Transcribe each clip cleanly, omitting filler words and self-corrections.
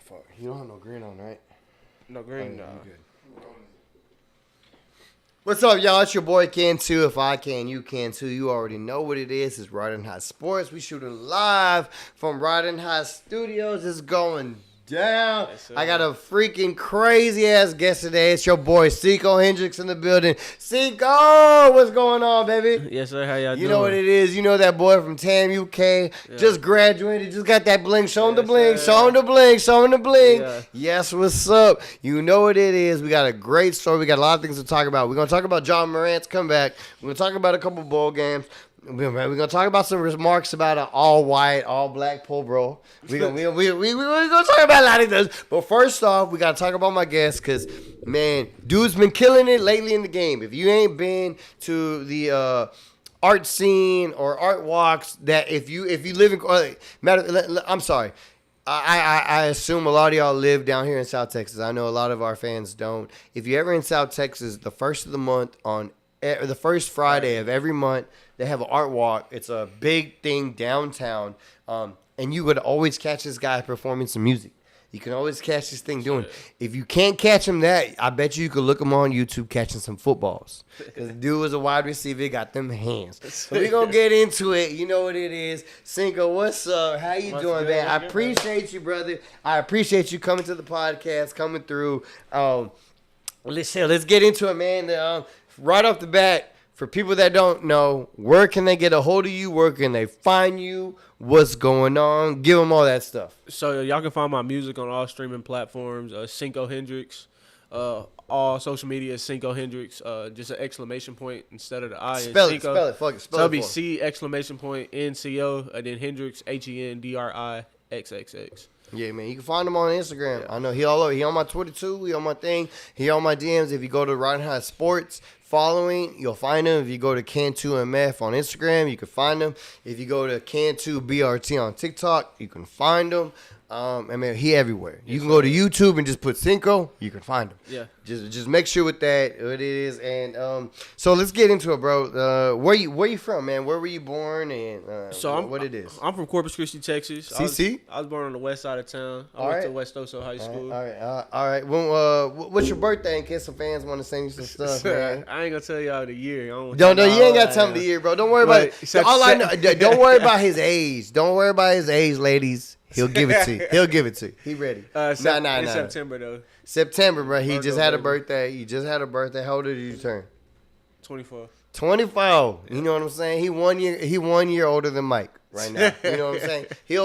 Fuck. You don't have no green on, right? No green, no. no. Good. What's up, y'all? It's your boy Can too. If I can, you can too. You already know what it is. It's Ridin High Sports. We shooting live from Ridin High Studios. It's going down. Yes, I got a freaking crazy ass guest today. It's your boy nco Hendrixxx in the building. nco, what's going on, baby? Yes, sir. How y'all doing? You know what it is. You know that boy from TAM UK. Yeah. Just graduated. Just got that bling. Show him the bling. Sir. Show him the bling. Show him the bling. Yeah. Yes, what's up? You know what it is. We got a great story. We got a lot of things to talk about. We're going to talk about John Morant's comeback. We're going to talk about a couple bowl games. We're going to talk about some remarks about an all-white, all-black Pro Bowl. We're going to talk about a lot of things. But first off, we got to talk about my guest because, man, dude's been killing it lately in the game. If you ain't been to the art scene or art walks, that if you live in I'm sorry. I assume a lot of y'all live down here in South Texas. I know a lot of our fans don't. If you're ever in South Texas, the first of the month on the first Friday of every month, they have an art walk. It's a big thing downtown, and you would always catch this guy performing some music. You can always catch this thing doing. If you can't catch him I bet you could look him on YouTube catching some footballs. Because the dude was a wide receiver, he got them hands. So we're going to get into it. You know what it is. nco, what's up? How you doing, man? I appreciate you, brother. I appreciate you coming to the podcast, coming through. Let's get into it, man. Right off the bat, for people that don't know, where can they get a hold of you? Where can they find you? What's going on? Give them all that stuff. So y'all can find my music on all streaming platforms. nco Hendrixxx. All social media is nco Hendrixxx. Just an exclamation point instead of the I. Spell it. Fuck it. So it'll be C exclamation point NCO and then Hendrixx HENDRIXXX. Yeah, man. You can find him on Instagram. Yeah. I know he on my Twitter too. He on my thing. He on my DMs. If you go to Ridin High Sports following, you'll find him. If you go to Can2MF on Instagram, you can find him. If you go to Can2BRT on TikTok, you can find him. I mean, he everywhere. You can go to YouTube and just put nco. You can find him. Yeah. Just make sure with that what it is. And so let's get into it, bro. Where you from, man? Where were you born and what it is? I'm from Corpus Christi, Texas. CC? I was born on the west side of town. I went to West Oso High School. All right. Well, what's your birthday in case some fans want to send you some stuff, man? I ain't gonna tell y'all the year. You ain't got to tell me the year, bro. Don't worry about it. All I know, don't worry about his age. Don't worry about his age, ladies. He'll give it to you. He ready. It's September, though. September, bro. He just had a birthday. How old did you turn? 24. 24. You know what I'm saying? He 1 year older than Mike right now. You know what I'm saying? He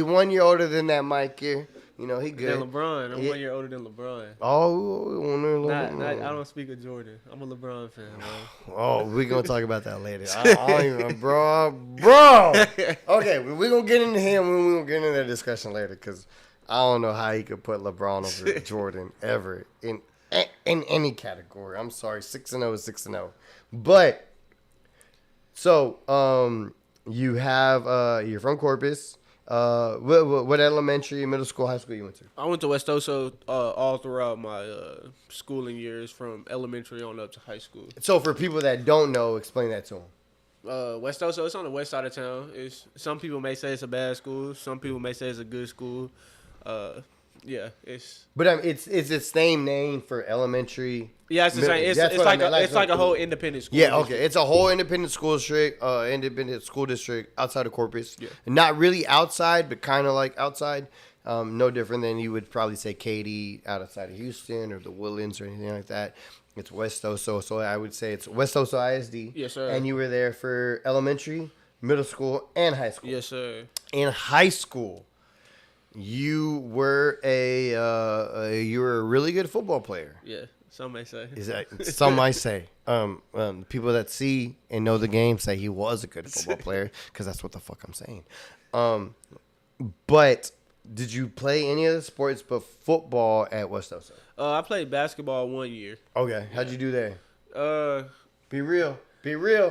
1 year older than that Mike here. You know, he good. Than LeBron. I'm 1 year older than LeBron. I I don't speak of Jordan. I'm a LeBron fan, man. Oh, we're going to talk about that later. I don't even, bro. Okay, we're going to get into him. We're going to get into that discussion later because I don't know how he could put LeBron over Jordan ever in any category. I'm sorry, 6-0 is 6-0. But, so, you have, you're from Corpus. What elementary, middle school, high school you went to? I went to West Oso all throughout my schooling years, from elementary on up to high school. So for people that don't know, explain that to them. West Oso, it's on the west side of town. Some people may say it's a bad school. Some people may say it's a good school. Yeah, it's. But it's the same name for elementary. Yeah, it's the same. It's like a whole independent school. Yeah, okay. It's a whole independent school district outside of Corpus. Yeah. Not really outside, but kind of like outside. No different than you would probably say Katy outside of Houston or the Woodlands or anything like that. It's West Oso, so I would say it's West Oso ISD. Yes, sir. And you were there for elementary, middle school, and high school. Yes, sir. In high school, you were a really good football player. Yeah, some may say. Some might say. People that see and know the game say he was a good football player because that's what the fuck I'm saying. But did you play any other sports but football at West Oso? I played basketball 1 year. Okay, how'd you do there? Be real.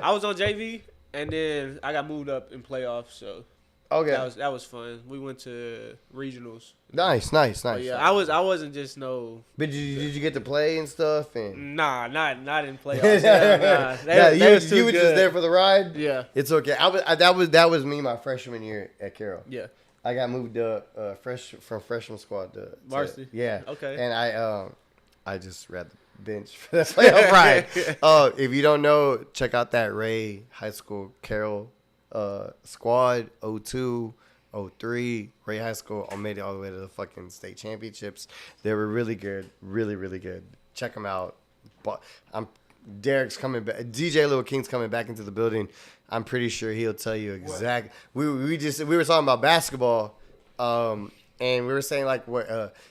I was on JV and then I got moved up in playoffs, so. Okay. That was fun. We went to regionals. Nice. Yeah, I wasn't just no. But did you get to play and stuff? And not in playoffs. You were just there for the ride. Yeah, it's okay. That was me my freshman year at Carroll. Yeah, I got moved to from freshman squad to varsity. Yeah. Okay. And I just read the bench for that playoff ride. If you don't know, check out that Ray High School Carroll squad 02, 03. Ray High School made it all the way to the fucking state championships. They were really good, really really good. Check them out. But Derek's coming back. DJ Lil King's coming back into the building. I'm pretty sure he'll tell you exactly. We were talking about basketball, and we were saying like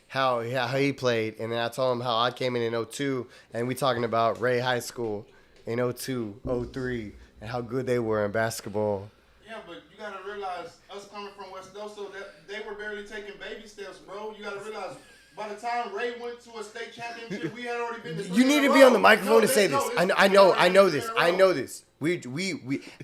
how he played, and then I told him how I came in 02, and we talking about Ray High School in 02, 03, and how good they were in basketball. Yeah, but you gotta realize us coming from West Doso, that they were barely taking baby steps, bro. You gotta realize. By the time Ray went to a state championship, we had already been. You need to be on the microphone to say this. I know this. I know this.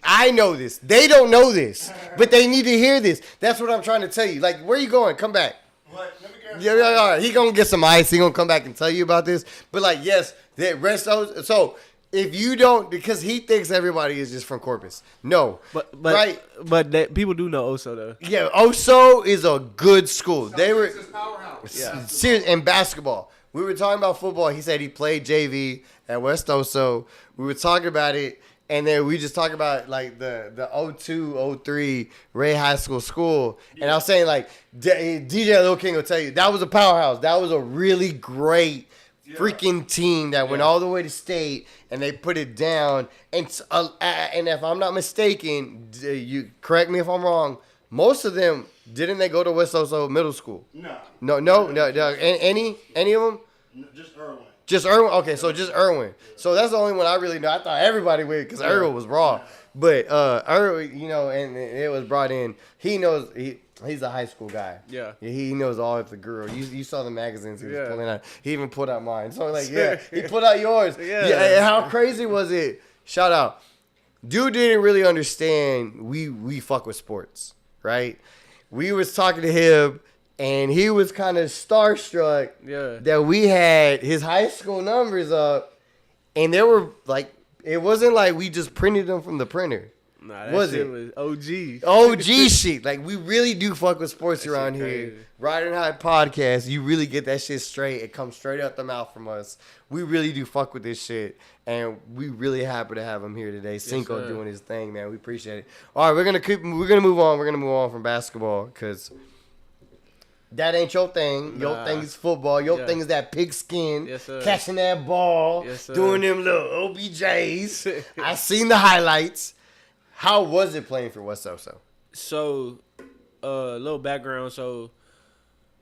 I know this. They don't know this, but they need to hear this. That's what I'm trying to tell you. Like, where you going? Come back. What? Yeah, all right. He gonna get some ice. He gonna come back and tell you about this. But like, yes, that rest of so. If you don't, because he thinks everybody is just from Corpus. No, but right? But people do know Oso though. Yeah, Oso is a good school. They were powerhouse. serious in basketball. We were talking about football. He said he played JV at West Oso. We were talking about it, and then we just talked about like the 02, 03 Ray High School. And I was saying like DJ Lil King will tell you that was a powerhouse. That was a really great freaking team that went all the way to state, and they put it down. And if I'm not mistaken, you correct me if I'm wrong. Most of them didn't they go to West Oso Middle School? No. Any of them? No, just Irwin. Just Irwin. Okay, so just Irwin. So that's the only one I really know. I thought everybody would because Irwin was raw, but Irwin, and it was brought in. He knows He's a high school guy. Yeah. He knows all of the girl. You saw the magazines he was pulling out. He even put out mine. So like, he put out yours. Yeah. How crazy was it? Shout out. Dude didn't really understand we fuck with sports, right? We was talking to him, and he was kind of starstruck that we had his high school numbers up, and they were like, it wasn't like we just printed them from the printer. Nah, that shit was OG. OG shit. Like, we really do fuck with sports around here. Ridin High Podcast, you really get that shit straight. It comes straight out the mouth from us. We really do fuck with this shit. And we really happy to have him here today. nco doing his thing, man. We appreciate it. All right, we're gonna move on. We're gonna move on from basketball because that ain't your thing. Your thing is football. Your thing is that pigskin, catching that ball, doing them little OBJs. I seen the highlights. How was it playing for West Oso? So, a little background. So,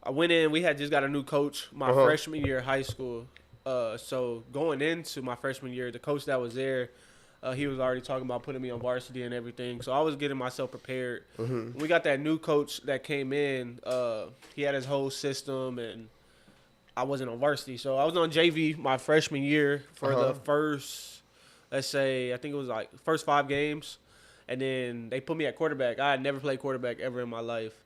I went in. We had just got a new coach my freshman year of high school. So, going into my freshman year, the coach that was there, he was already talking about putting me on varsity and everything. So, I was getting myself prepared. We got that new coach that came in. He had his whole system, and I wasn't on varsity. So, I was on JV my freshman year for the first, let's say, I think it was like first 5 games. And then they put me at quarterback. I had never played quarterback ever in my life.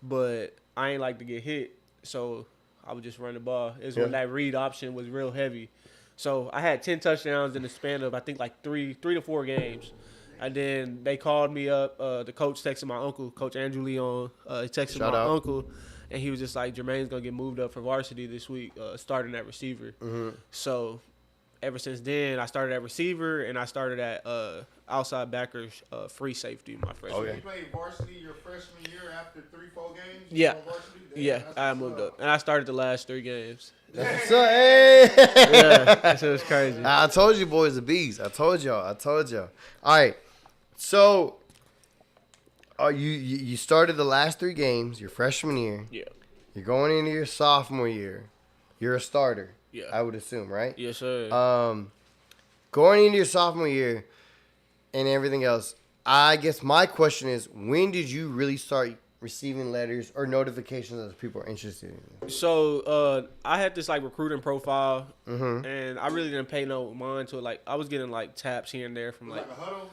But I ain't like to get hit. So I would just run the ball. It was when that read option was real heavy. So I had 10 touchdowns in the span of, I think, like 3 to 4 games. And then they called me up. The coach texted my uncle, Coach Andrew Leon. He texted my uncle. And he was just like, Jermaine's going to get moved up for varsity this week, starting at receiver. So ever since then, I started at receiver, and I started at outside backers, free safety my freshman year. You played varsity your freshman year after 3-4 games? Yeah, I moved up. And I started the last 3 games. So, hey. That shit was crazy. I told you boys the bees. I told y'all. All right. So, you started the last 3 games your freshman year. Yeah. You're going into your sophomore year. You're a starter. Yeah. I would assume, right? Yes, sir. Going into your sophomore year and everything else, I guess my question is, when did you really start receiving letters or notifications that people are interested in you? So, I had this, like, recruiting profile, and I really didn't pay no mind to it. Like, I was getting, like, taps here and there from, like a huddle?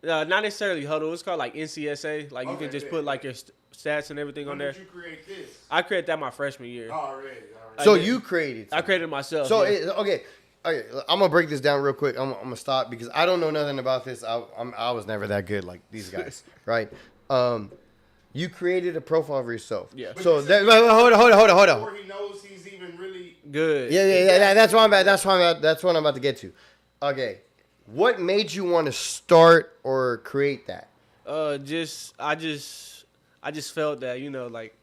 Not necessarily huddle. It's called, like, NCSA. Like, you can just put, like, your stats and everything on there. When did you create this? I created that my freshman year. Already. So you created it. I created it myself. So, okay, I'm going to break this down real quick. I'm going to stop because I don't know nothing about this. I was never that good like these guys, right? You created a profile for yourself. Yeah. So hold on. Before he knows he's even really Good. Yeah. That's what I'm about to get to. Okay. What made you want to start or create that? I just felt that, you know, like,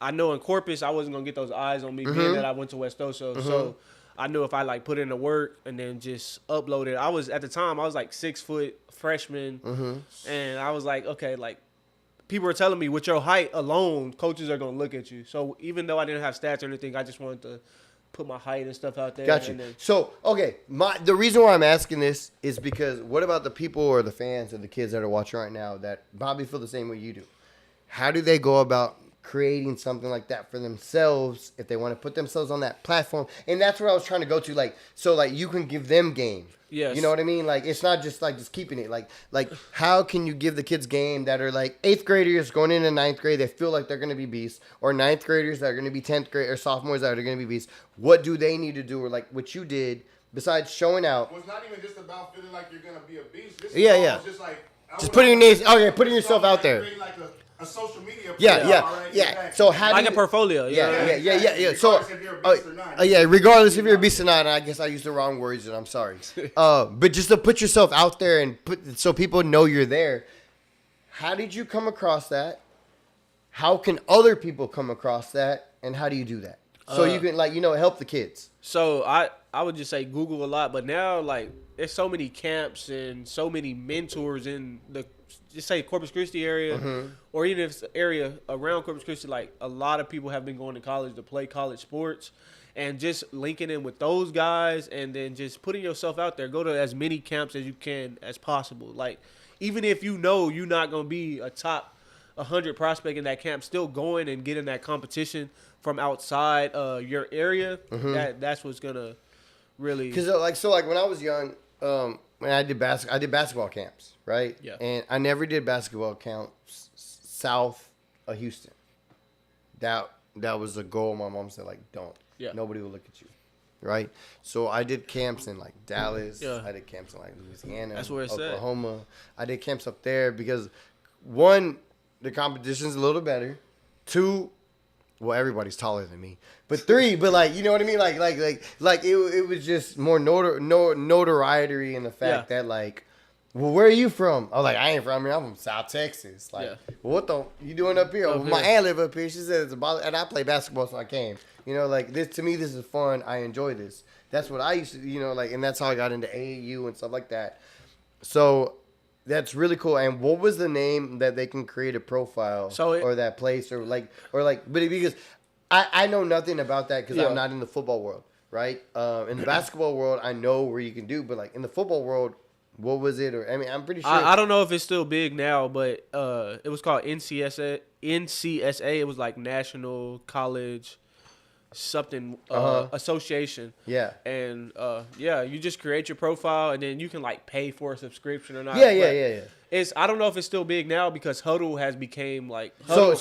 I know in Corpus I wasn't gonna get those eyes on me being that I went to West Oso. So I knew if I like put in the work and then just upload it. I was like 6 foot freshman, and I was like, okay, like people were telling me with your height alone, coaches are gonna look at you. So even though I didn't have stats or anything, I just wanted to put my height and stuff out there. Got you. And then, So, okay, the reason why I'm asking this is because what about the people or the fans or the kids that are watching right now that probably feel the same way you do? How do they go about creating something like that for themselves if they want to put themselves on that platform? And that's where I was trying to go to, like, so like you can give them game. Yes. You know what I mean? Like, it's not just like just keeping it. Like how can you give the kids game that are like 8th graders going into 9th grade, they feel like they're going to be beasts, or 9th graders that are going to be 10th grade or sophomores that are going to be beasts? What do they need to do, or like what you did besides showing out? Well, it's not even just about feeling like you're gonna be a beast. This Yeah, is yeah. almost just like Just putting your names. Okay, putting yourself out there. Create like a social media. Yeah. profile, right? Yeah. Exactly. So how like do a you, portfolio. Yeah. So, Regardless if you're a beast or not. yeah, regardless if you're a beast or not, I guess I used the wrong words, and I'm sorry. But just to put yourself out there and so people know you're there. How did you come across that? How can other people come across that? And how do you do that? So you can help the kids. So I would just say Google a lot, but now like there's so many camps and so many mentors in the just say Corpus Christi area, or even if it's the area around Corpus Christi. Like a lot of people have been going to college to play college sports, and just linking in with those guys, and then just putting yourself out there. Go to as many camps as you can as possible. Like even if you know you're not gonna be a top 100 prospect in that camp, still going and getting that competition from outside your area. That's what's gonna really. Because like when I was young, when I did basketball camps, right? Yeah. And I never did basketball camps south of Houston. That was a goal. My mom said, like, don't. Yeah. Nobody will look at you, right? So I did camps in like Dallas. Yeah. I did camps in like Louisiana. That's where it's at. Oklahoma. I did camps up there because one, the competition's a little better. Two, well, everybody's taller than me. But three, but like, you know what I mean? Like it was just more notoriety in the fact that like, well, where are you from? I was like, I ain't from here. I'm from South Texas. Like, well, what the you doing up here? Well, my aunt live up here. She said it's about, and I play basketball, so I came. You know, like this to me, this is fun. I enjoy this. That's what I used to, like, and that's how I got into AAU and stuff like that. So that's really cool. And what was the name that they can create a profile or that place or but because I know nothing about that because I'm not in the football world, right? In the basketball world, I know where you can do, but like in the football world, what was it? Or I mean, I'm pretty sure. I don't know if it's still big now, but it was called NCSA. It was like National College something association. Yeah. And you just create your profile and then you can like pay for a subscription or not. Yeah. I don't know if it's still big now because Huddle has became like so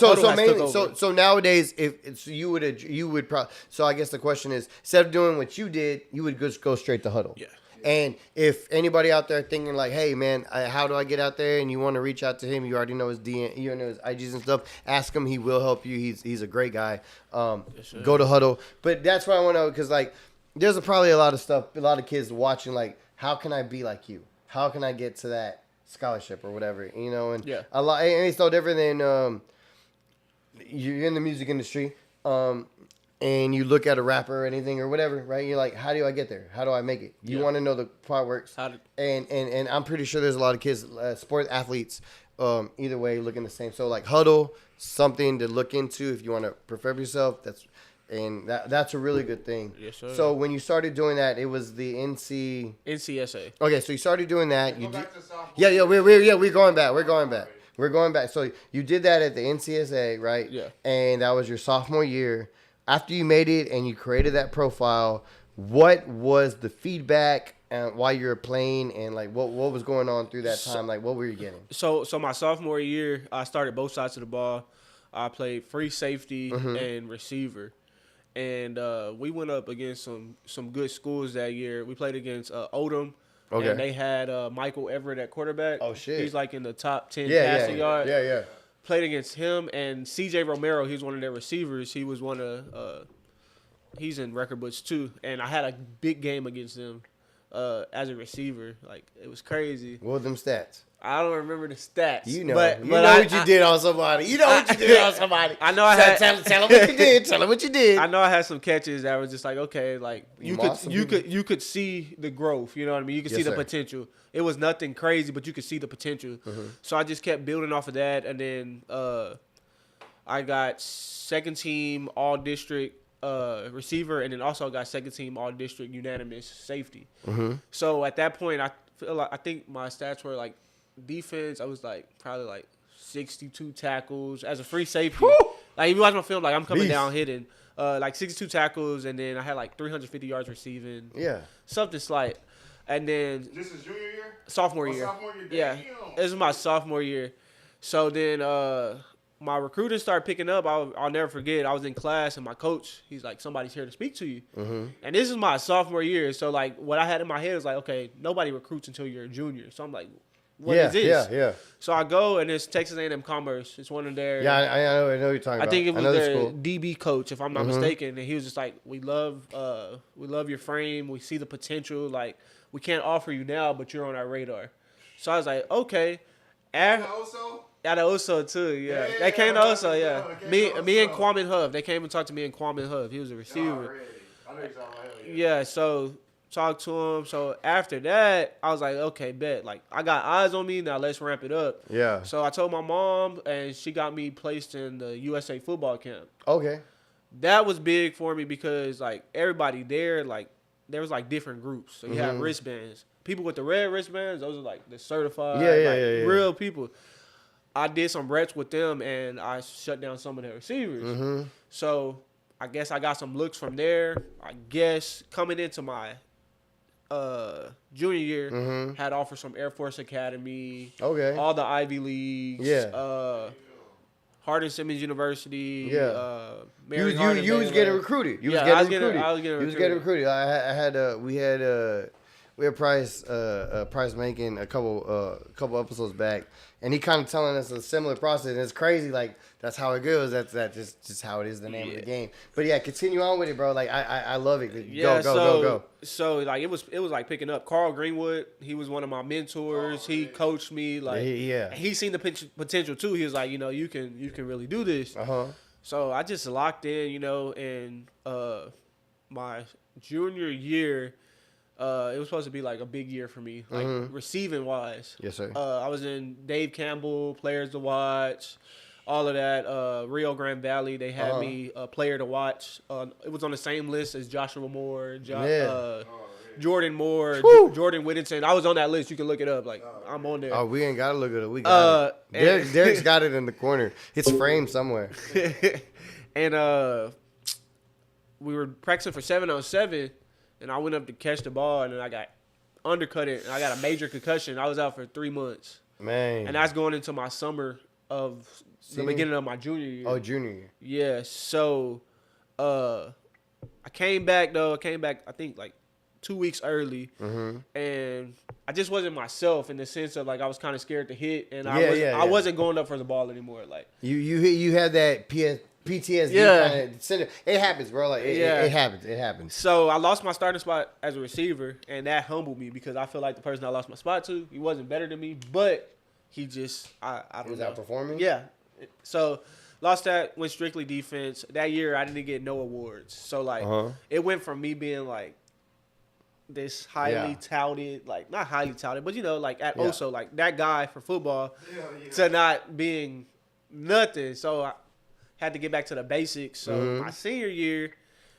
nowadays if it's you would probably, so I guess the question is, instead of doing what you did, you would just go straight to Huddle. Yeah. And if anybody out there thinking like, hey man, how do I get out there, and you want to reach out to him, you already know his DM, you know his IGs and stuff, ask him. He will help you. He's a great guy. Go to Huddle. But that's what I want to know, because like there's probably a lot of kids watching like, how can I be like you? How can I get to that scholarship or whatever, and a lot, and it's no different than you're in the music industry, and you look at a rapper or anything or whatever, right? You're like, how do I get there? How do I make it? You want to know the part works. And I'm pretty sure there's a lot of kids, sport athletes, either way, looking the same. So like Huddle, something to look into if you want to prepare yourself. That's a really good thing. Yes, sir. So when you started doing that, it was the NCSA. Okay, so you started doing that. We're going back. So you did that at the NCSA, right? Yeah. And that was your sophomore year. After you made it and you created that profile, what was the feedback while you were playing, and like what was going on through that time? Like what were you getting? So my sophomore year, I started both sides of the ball. I played free safety and receiver. And we went up against some good schools that year. We played against Odom. Okay. And they had Michael Everett at quarterback. Oh, shit. He's like in the top 10 passing yard. Yeah. played against him and CJ Romero. He was one of their receivers. He was one of he's in record books too. And I had a big game against them as a receiver. Like it was crazy. What were them stats? I don't remember the stats. You know, but what you did on somebody. You know what you did on somebody. I know I had. Tell them what you did. Tell them what you did. I know I had some catches that was just like, okay, like you could see the growth. You know what I mean? You could see the potential. It was nothing crazy, but you could see the potential. Mm-hmm. So I just kept building off of that, and then I got second team all district receiver, and then also got second team all district unanimous safety. Mm-hmm. So at that point, I think my stats were like. Defense, I was like probably like 62 tackles as a free safety. Woo! Like if you watch my film, like I'm coming down hitting, like 62 tackles, and then I had like 350 yards receiving. Yeah, something slight. And then this is junior year, sophomore year. Yeah, this is my sophomore year. So then my recruiting started picking up. I'll never forget. I was in class and my coach, he's like, somebody's here to speak to you. Mm-hmm. And this is my sophomore year. So like what I had in my head was like, okay, nobody recruits until you're a junior. So I'm like. What is this? Yeah. So I go and it's Texas A&M Commerce. It's one of their. Yeah, I know what you're talking about. I think it was their DB coach, if I'm not mistaken. And he was just like, "We love your frame. We see the potential. Like we can't offer you now, but you're on our radar." So I was like, "Okay." Out of Oso too. Yeah, they came to Oso. Yeah, me and Kwame Huff. They came and talked to me and Kwame Huff. He was a receiver. Yeah. So. Talk to him. So after that, I was like, okay, bet. Like, I got eyes on me. Now let's ramp it up. Yeah. So I told my mom, and she got me placed in the USA football camp. Okay. That was big for me because, like, everybody there, like, there was, like, different groups. So you had wristbands. People with the red wristbands, those are, like, the certified, real people. I did some reps with them, and I shut down some of their receivers. Mm-hmm. So I guess I got some looks from there. I guess coming into my junior year, had offers from Air Force Academy, all the Ivy Leagues, Hardin-Simmons University, Mary Hardin. You was getting recruited. I was getting recruited. We had Price making a couple episodes back, and he kind of telling us a similar process. And it's crazy, like that's how it goes. That's just how it is, the name of the game. But yeah, continue on with it, bro. Like I love it. Go. So like it was like picking up Carl Greenwood. He was one of my mentors. He coached me. Like he seen the potential too. He was like, you can really do this. So I just locked in, and my junior year. It was supposed to be like a big year for me, like receiving wise. Yes, sir. I was in Dave Campbell, Players to Watch, all of that. Rio Grande Valley, they had me player to watch. It was on the same list as Joshua Moore, Jordan Moore, Jordan Whittington. I was on that list. You can look it up. Like I'm on there. Oh, we ain't gotta look it up. We got it. Derek's got it in the corner. It's framed somewhere. And we were practicing for 7-on-7. And I went up to catch the ball, and then I got undercutted, and I got a major concussion. I was out for 3 months. Man. And that's going into my summer of the beginning of my junior year. Oh, junior year. Yeah. So I came back, I think, like 2 weeks early. And I just wasn't myself in the sense of, like, I was kind of scared to hit, and I wasn't going up for the ball anymore. Like You had that PTSD kind of center. It happens, bro. Like it happens. It happens. So I lost my starting spot as a receiver, and that humbled me because I feel like the person I lost my spot to, he wasn't better than me, but he just I don't know. Was outperforming? Yeah. So lost that, went strictly defense. That year I didn't get no awards. So like it went from me being like this highly touted, like not highly touted, but like at Oso, like that guy for football, to not being nothing. So I had to get back to the basics. So my senior year,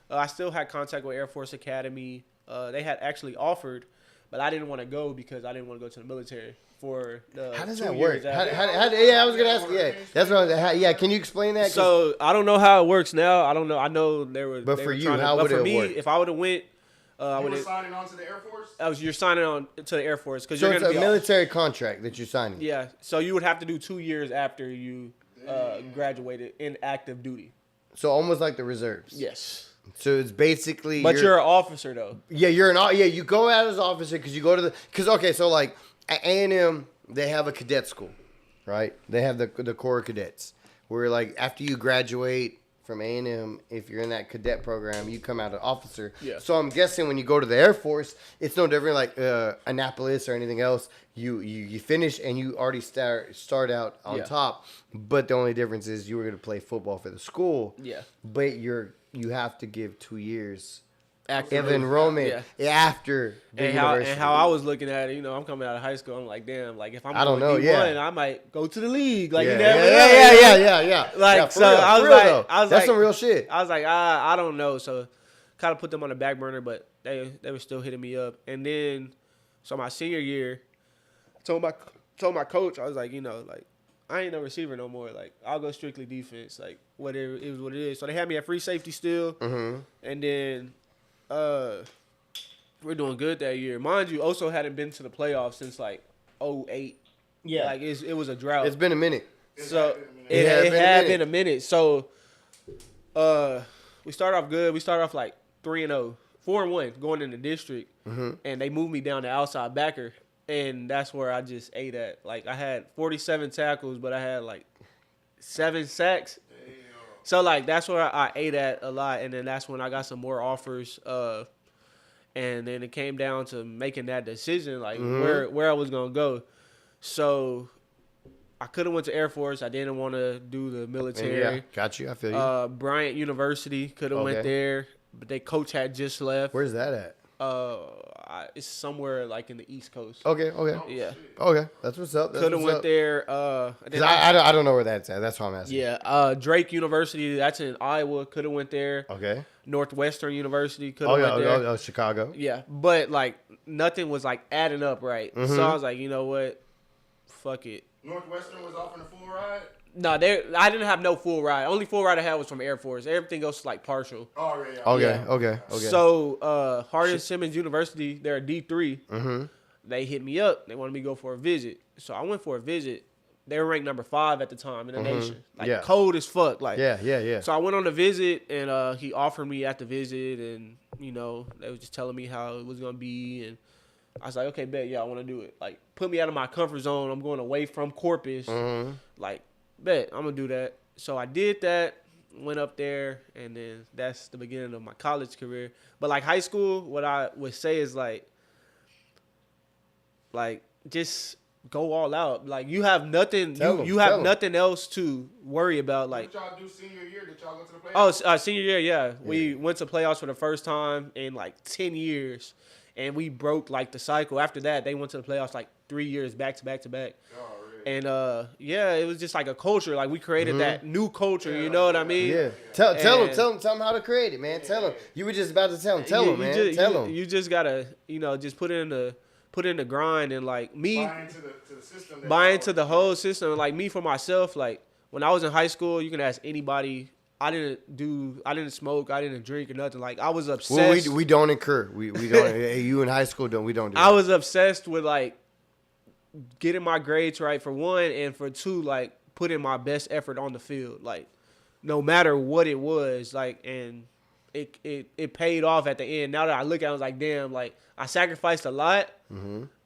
I still had contact with Air Force Academy. They had actually offered, but I didn't want to go because I didn't want to go to the military for the How does that work? I was gonna ask. Yeah, that's what. Can you explain that? So I don't know how it works now. I don't know. I know there was. But for you, how would it work? If I would have went. You were signing on to the Air Force? You're signing on to the Air Force because you're going to be a military contract that you're signing. Yeah, so you would have to do 2 years after you graduated in active duty. So almost like the reserves. Yes. So it's basically. But you're an officer though. Yeah, you go out as an officer because you go to so like at A&M they have a cadet school, right? They have the Corps cadets, where like after you graduate from A&M, if you're in that cadet program, you come out an officer. Yeah. So I'm guessing when you go to the Air Force, it's no different like Annapolis or anything else. You finish and you already start out on top, but the only difference is you were going to play football for the school. Yeah. But you have to give 2 years Active of enrollment after the university. And how I was looking at it, you know, I'm coming out of high school. I'm like, damn, like if I'm I don't going know, D1, I might go to the league. Like, yeah, you never know. yeah. Like, yeah, so I was that's like, some real shit. I was like, I don't know. So kind of put them on the back burner, but they were still hitting me up. And then, so my senior year, told my coach, I was like, you know, like, I ain't no receiver no more. Like, I'll go strictly defense. Like, whatever it was, what it is. So they had me at free safety still. Mm-hmm. And then, we're doing good that year. Mind you, also hadn't been to the playoffs since like 2008. Yeah. Like it was a drought. It's been a minute. So it had been a minute. So we started off good. We started off like 3-0, 4-1 going in the district. Mm-hmm. And they moved me down to outside backer. And that's where I just ate at. Like I had 47 tackles, but I had like 7 sacks. Damn. So like that's where I ate at a lot. And then that's when I got some more offers. And then it came down to making that decision, like where I was gonna go. So I could have went to Air Force. I didn't want to do the military. Yeah, got you. I feel you. Bryant University could have went there, but their coach had just left. Where's that at? It's somewhere like in the East Coast. Okay. Yeah. Okay, that's what's up. Could have went there. I don't know where that's at. That's why I'm asking. Yeah. Drake University, that's in Iowa. Could have went there. Okay. Northwestern University could have went there. Chicago. Yeah, but like nothing was like adding up right. Mm-hmm. So I was like, you know what? Fuck it. Northwestern was offering a full ride? No, I didn't have no full ride. Only full ride I had was from Air Force. Everything else was like partial. Oh, yeah. Okay. So Hardin-Simmons University, they're a D3. Mm-hmm. They hit me up. They wanted me to go for a visit. So I went for a visit. They were ranked number 5 at the time in the nation. Like cold as fuck. Like Yeah. So I went on the visit and he offered me at the visit and you know, they was just telling me how it was gonna be and I was like, okay, bet, yeah, I want to do it. Like, put me out of my comfort zone. I'm going away from Corpus. Mm-hmm. Like, bet, I'm going to do that. So I did that, went up there, and then that's the beginning of my college career. But, like, high school, what I would say is, like just go all out. Like, you have nothing. You have nothing else to worry about. Like, what did y'all do senior year? Did y'all go to the playoffs? Oh, senior year, yeah. We went to playoffs for the first time in, like, 10 years. And we broke, like, the cycle. After that, they went to the playoffs, like, 3 years back to back to back. Oh, really? And, it was just like a culture. Like, we created that new culture, you know what I mean? Yeah. Tell them how to create it, man. Tell them. You were just about to tell them. Tell them, man. Tell them. You just got to, you know, just put in the grind. And, like, me. Buy into the system. Buy into the whole system. Like, me for myself, like, when I was in high school, you can ask anybody. I didn't smoke, I didn't drink or nothing. Like I was obsessed. Well, we don't incur. We don't. You in high school don't. We don't do. I was obsessed with like getting my grades right for one, and for two, like putting my best effort on the field. Like no matter what it was, like and it paid off at the end. Now that I look at it, I was like, damn, like I sacrificed a lot,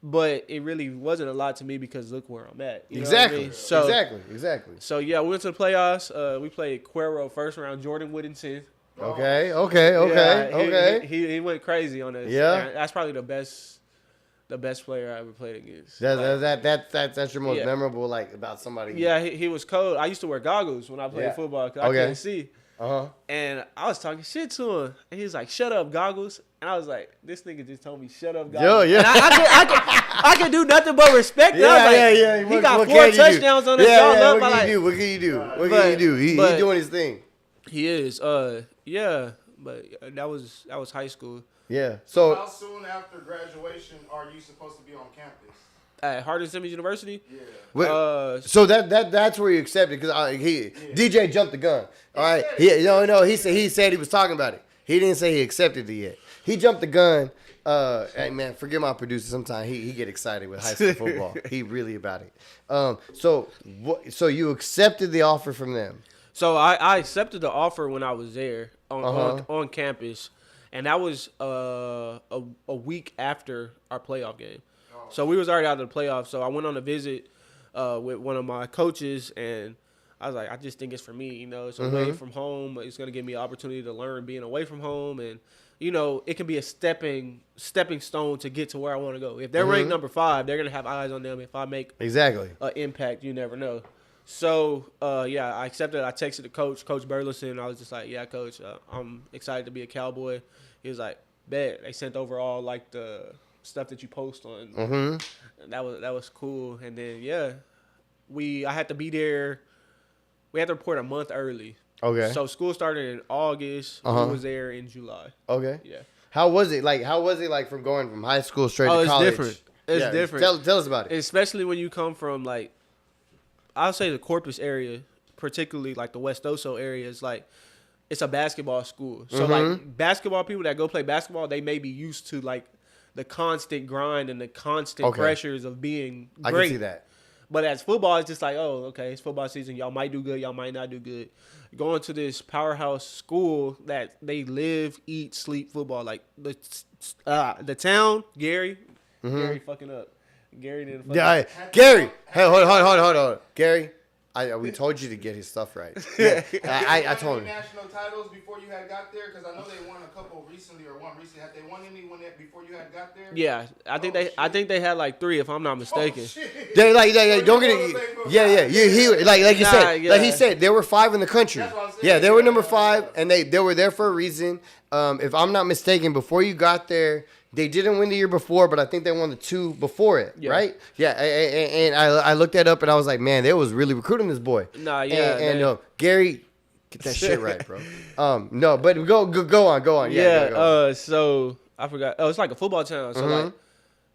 but it really wasn't a lot to me because look where I'm at. You know what I mean? So, exactly. So yeah, we went to the playoffs. We played Cuero first round, Jordan Whittington. Okay. Yeah, he went crazy on us. Yeah, that's probably the best player I ever played against. That's your most memorable, like about somebody. Yeah, he was cold. I used to wear goggles when I played football because I couldn't see. And I was talking shit to him, and he was like, "Shut up, goggles." And I was like, "This nigga just told me shut up, goggles." Yeah. And I could do nothing but respect. Yeah. He got 4 touchdowns on his belt. What can you do? He's doing his thing. He is. But that was high school. Yeah. So how soon after graduation are you supposed to be on campus? At Hardin-Simmons University? Yeah. So that's where you accepted because DJ jumped the gun. All right. He said he was talking about it. He didn't say he accepted it yet. He jumped the gun. Hey man, forgive my producer. Sometimes he get excited with high school football. He really about it. So you accepted the offer from them? So I accepted the offer when I was there on campus, and that was a week after our playoff game. So we was already out of the playoffs. So I went on a visit. with one of my coaches, and I was like, I just think it's for me. You know, it's away from home. It's gonna give me an opportunity to learn being away from home, and you know, it can be a stepping stone to get to where I want to go. If they're ranked number 5, they're gonna have eyes on them. If I make an impact, you never know. So yeah, I accepted. I texted the Coach Burleson. I was just like, yeah, Coach, I'm excited to be a Cowboy. He was like, bet. They sent over all like the stuff that you post on. And that was cool. And then yeah, I had to be there. We had to report a month early. Okay. So school started in August. We was there in July. Okay. Yeah. How was it like from going from high school straight to college? It's different. It's different. Tell us about it. Especially when you come from like, I'll say the Corpus area, particularly like the West Oso area, is like, it's a basketball school. So like basketball people that go play basketball, they may be used to like the constant grind and the constant pressures of being great. I can see that. But as football, it's just like, oh, okay, it's football season. Y'all might do good. Y'all might not do good. Going to this powerhouse school that they live, eat, sleep football. Like the town, Gary fucking up. Gary didn't fuck up. Gary, hey, hold on. Gary, we told you to get his stuff right. Yeah, I told him. National titles before you had got there, because I know they won a couple recently, or one recently. Had they won any before you had got there? Yeah, I think they had like 3, if I'm not mistaken. They don't get it. Yeah. Like you said, like he said, there were 5 in the country. Yeah, they were number 5, and they were there for a reason. If I'm not mistaken, before you got there, they didn't win the year before, but I think they won the 2 before it, right? Yeah, and I looked that up, and I was like, man, they was really recruiting this boy. And Gary, get that shit right, bro. No, but go on. Yeah. Go on. So I forgot. Oh, it's like a football town. So like,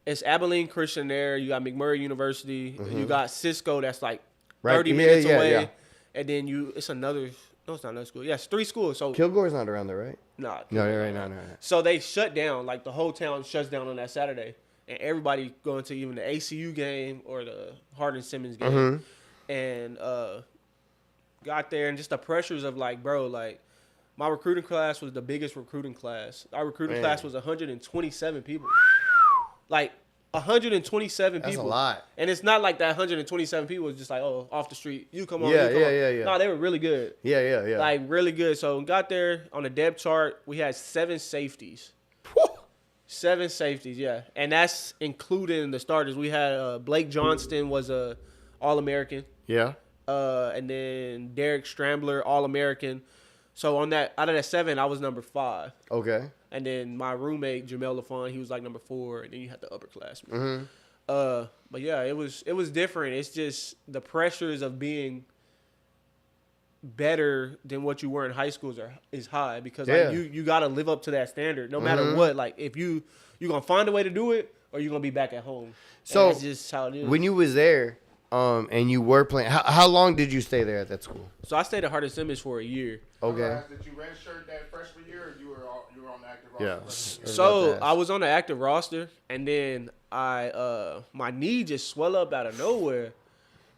it's Abilene Christian there. You got McMurray University. You got Cisco. That's like 30 minutes away. Yeah. And then it's another. No, it's not another school. Yeah, it's 3 schools. So Kilgore's not around there, right? Nah. No, right. No. So they shut down. Like the whole town shuts down on that Saturday, and everybody going to even the ACU game or the Hardin Simmons game, and got there, and just the pressures of like, bro, like my recruiting class was the biggest recruiting class. Our recruiting class was 127 people. Like 127 people. That's a lot. And it's not like that 127 people was just like, oh, off the street. You come on. Yeah. No, they were really good. Yeah. Like really good. So got there on the depth chart. We had 7 safeties. 7 safeties, yeah. And that's including the starters. We had Blake Johnston was a All-American. Yeah. And then Derek Strambler, All-American. So out of that 7, I was number 5. Okay. And then my roommate Jamel LaFon, he was like number 4. And then you had the upperclassmen. But yeah, it was different. It's just the pressures of being better than what you were in high school is high, because like you got to live up to that standard no matter what. Like if you're gonna find a way to do it, or you're gonna be back at home. So that's just how it is. When you was there, and you were playing, how long did you stay there at that school? So I stayed at Hardin Simmons for a year. Okay. Did you redshirt that freshman year, or you were on the active roster? Yeah. So I was on the active roster, and then my knee just swelled up out of nowhere,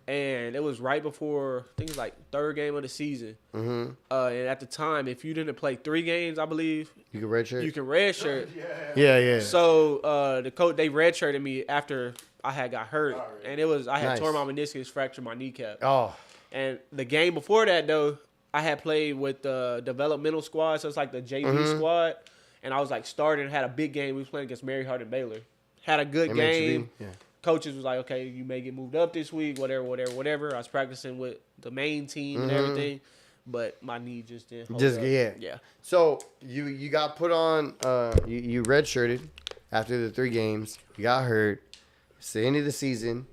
and it was right before, I think it was like 3rd game of the season. And at the time, if you didn't play 3 games, I believe you can redshirt. You can redshirt. Yeah. So the coach, they redshirted me after I had got hurt, and I had torn my meniscus, fractured my kneecap. Oh. And the game before that though, I had played with the developmental squad, so it's like the JV squad, and I was like starting, had a big game. We was playing against Mary Hardin Baylor. Had a good game. Yeah. Coaches was like, okay, you may get moved up this week, whatever. I was practicing with the main team and everything, but my knee just didn't hold up. Yeah. So you got put on, you redshirted after the 3 games. You got hurt. It's the end of the season.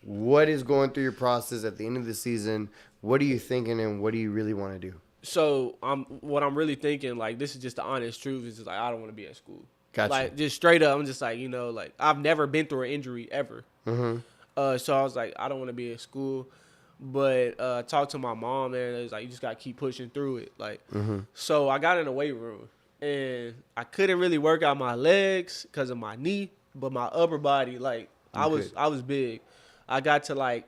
What is going through your process at the end of the season? What are you thinking, and what do you really want to do? So what I'm really thinking, like, this is just the honest truth, is just like, I don't want to be at school. Gotcha. Like, just straight up, I'm just like, like, I've never been through an injury ever. So I was like, I don't want to be at school. But I talked to my mom, and it was like, you just got to keep pushing through it. Like, so I got in the weight room, and I couldn't really work out my legs because of my knee, but my upper body, like, I was big. I got to, like,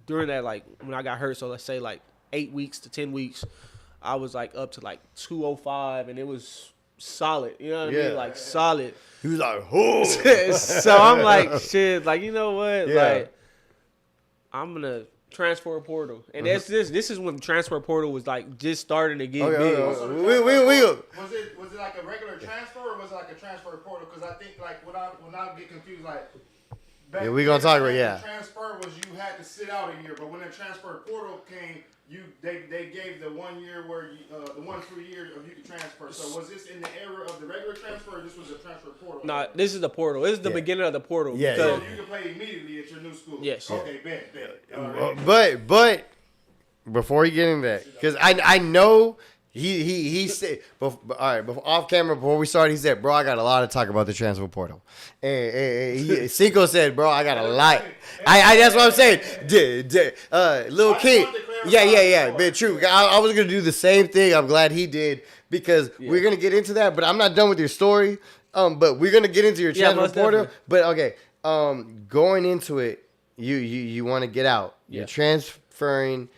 during that, like, when I got hurt, so let's say, like, 8 weeks to 10 weeks, I was, like, up to, like, 205, and it was solid. You know what I mean? Like, solid. He was like, oh. So I'm like, shit, like, you know what? Yeah. Like, I'm gonna transfer portal, and that's this is when the transfer portal was like just starting to get big. So was it like a regular transfer or was it like a transfer portal? Because I think like when I get confused, like we gonna talk about the transfer was you had to sit out a year, but when the transfer portal came, they gave the 1 year where the 1 free year of you could transfer. So was this in the era of the regular transfer, or this was a transfer portal? Nah, this is the portal. This is the beginning of the portal. Yeah, so you can play immediately at your new school. Yes. Okay, bet. But before you get into that, because I know he said, all right, off camera before we started, he said, bro, I got a lot to talk about the transfer portal. And Cinco said, bro, I got a lot. I that's what I'm saying. Little kid. Yeah. But true. I was going to do the same thing. I'm glad he did because we're going to get into that, but I'm not done with your story. But we're going to get into your transfer portal. Definitely. But okay, going into it, you want to get out. You're transferring.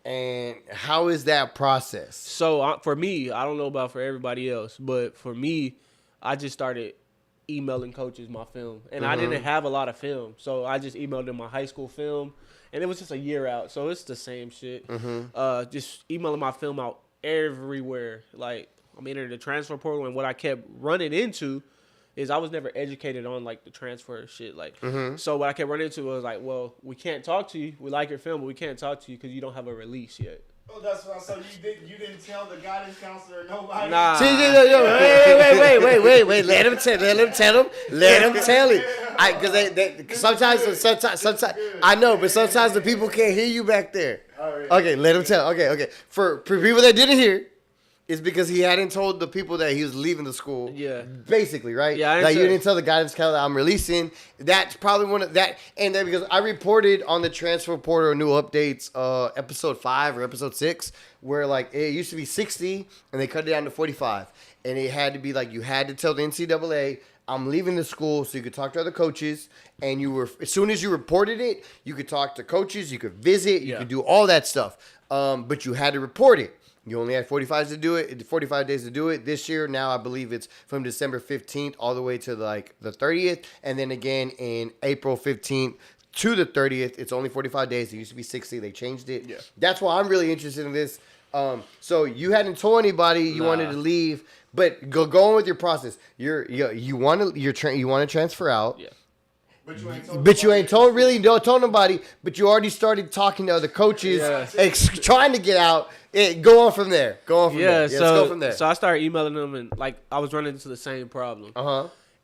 And how is that process? So for me, I don't know about for everybody else, but for me, I just started emailing coaches my film, and I didn't have a lot of film, so I just emailed them my high school film, and it was just a year out, so it's the same shit. Just emailing my film out everywhere. Like I'm entering the transfer portal, and what I kept running into is I was never educated on like the transfer shit. Like, so what I kept running into was like, well, we can't talk to you. We like your film, but we can't talk to you because you don't have a release yet. Oh, that's what. So you didn't tell the guidance counselor or nobody. Nah. Wait. Let him tell it. Because they sometimes I know, but sometimes the people can't hear you back there. Right. Okay, let him tell. Okay. For people that didn't hear. It's because he hadn't told the people that he was leaving the school. Yeah. Basically, right? Yeah. Like you didn't tell the guidance counselor I'm releasing. That's probably one of that. And then because I reported on the transfer portal new updates, episode 5 or episode 6, where like it used to be 60 and they cut it down to 45, and it had to be like you had to tell the NCAA I'm leaving the school so you could talk to other coaches, and you were as soon as you reported it, you could talk to coaches, you could visit, you could do all that stuff. But you had to report it. You only had 45 days to do it. This year, now I believe it's from December 15th all the way to like the 30th. And then again in April 15th to the 30th, it's only 45 days. It used to be 60. They changed it. Yeah. That's why I'm really interested in this. So you hadn't told anybody you wanted to leave, but go on with your process. You want to transfer out. Yeah. But you ain't told really don't tell nobody. But you already started talking to other coaches, trying to get out. Go on from there. Let's go from there. So I started emailing them, and like I was running into the same problem.